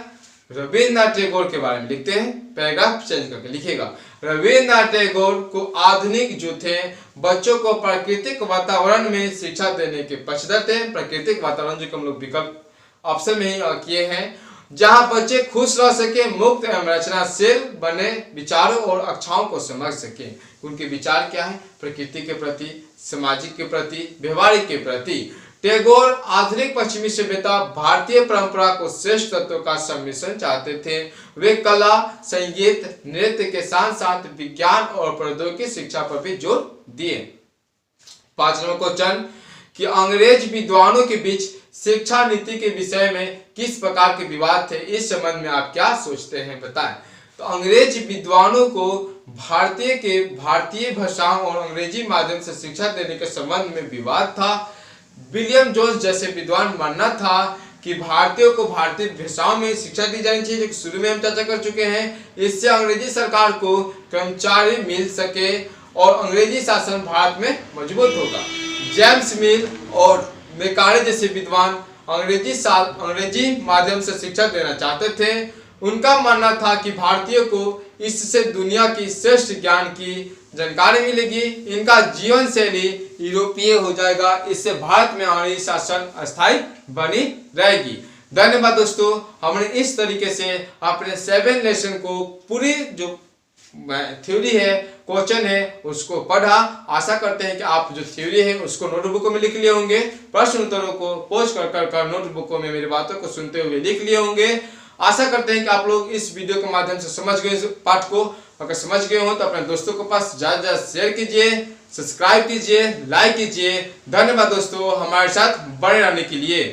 रविन्द्रनाथ टैगोर के बारे में लिखते हैं, पैराग्राफ चेंज करके लिखिएगा। रविन्द्रनाथ टैगोर को आधुनिक जो थे बच्चों को प्राकृतिक वातावरण में शिक्षा देने के पक्षधर थे। प्राकृतिक वातावरण जो हम लोग विकल्प ऑप्शन में ही किए हैं, जहां बच्चे खुश रह सके, मुक्त एवं रचनाशील बने, विचारों और अक्षाओं को समझ सके। उनके विचार क्या है? प्रकृति के प्रति, सामाजिक के प्रति, व्यवहारिक के प्रति। टैगोर आधुनिक पश्चिमी सभ्यता, भारतीय परंपरा को श्रेष्ठ तत्वों का सम्मिश्रण चाहते थे। वे कला, संगीत, नृत्य के साथ साथ विज्ञान और प्रौद्योगिकी शिक्षा पर भी जोर दिए। 5 नंबर क्वेश्चन कि अंग्रेज विद्वानों के बीच शिक्षा नीति के विषय में किस प्रकार के विवाद थे? इस संबंध में आप क्या सोचते हैं, बताएं। तो अंग्रेज विद्वानों को भारतीय भाषाओं और अंग्रेजी माध्यम से शिक्षा देने के संबंध में विवाद था। विलियम जोन्स जैसे विद्वान मानना था कि भारतीयों को भारतीय भाषाओं में शिक्षा दी जानी चाहिए, जो शुरू में हम चर्चा कर चुके हैं। इससे अंग्रेजी सरकार को कर्मचारी मिल सके और अंग्रेजी शासन भारत में मजबूत होगा। जेम्स मिल और मेकारे जैसे विद्वान अंग्रेजी माध्यम से शिक्षा देना चाहते थे। उनका मानना था कि भारतीयों को इससे दुनिया की श्रेष्ठ ज्ञान की जानकारी मिलेगी, इनका जीवन शैली यूरोपीय हो जाएगा, इससे भारत में अंग्रेजी शासन अस्थायी बनी रहेगी। धन्यवाद दोस्तों, हमने इस तरीके से अपने 7 लेसन को पूरी जो थ्योरी है, क्वेश्चन है, उसको पढ़ा। आशा करते हैं कि आप जो थ्योरी है उसको नोटबुकों में लिख लिए होंगे, प्रश्न उत्तरों को पोस्ट कर नोटबुकों में मेरी बातों को सुनते हुए लिख लिए होंगे। आशा करते हैं कि आप लोग इस वीडियो के माध्यम से समझ गए इस पाठ को। अगर समझ गए हो तो अपने दोस्तों के पास ज्यादा शेयर कीजिए, सब्सक्राइब कीजिए, लाइक कीजिए। धन्यवाद दोस्तों हमारे साथ बने रहने के लिए।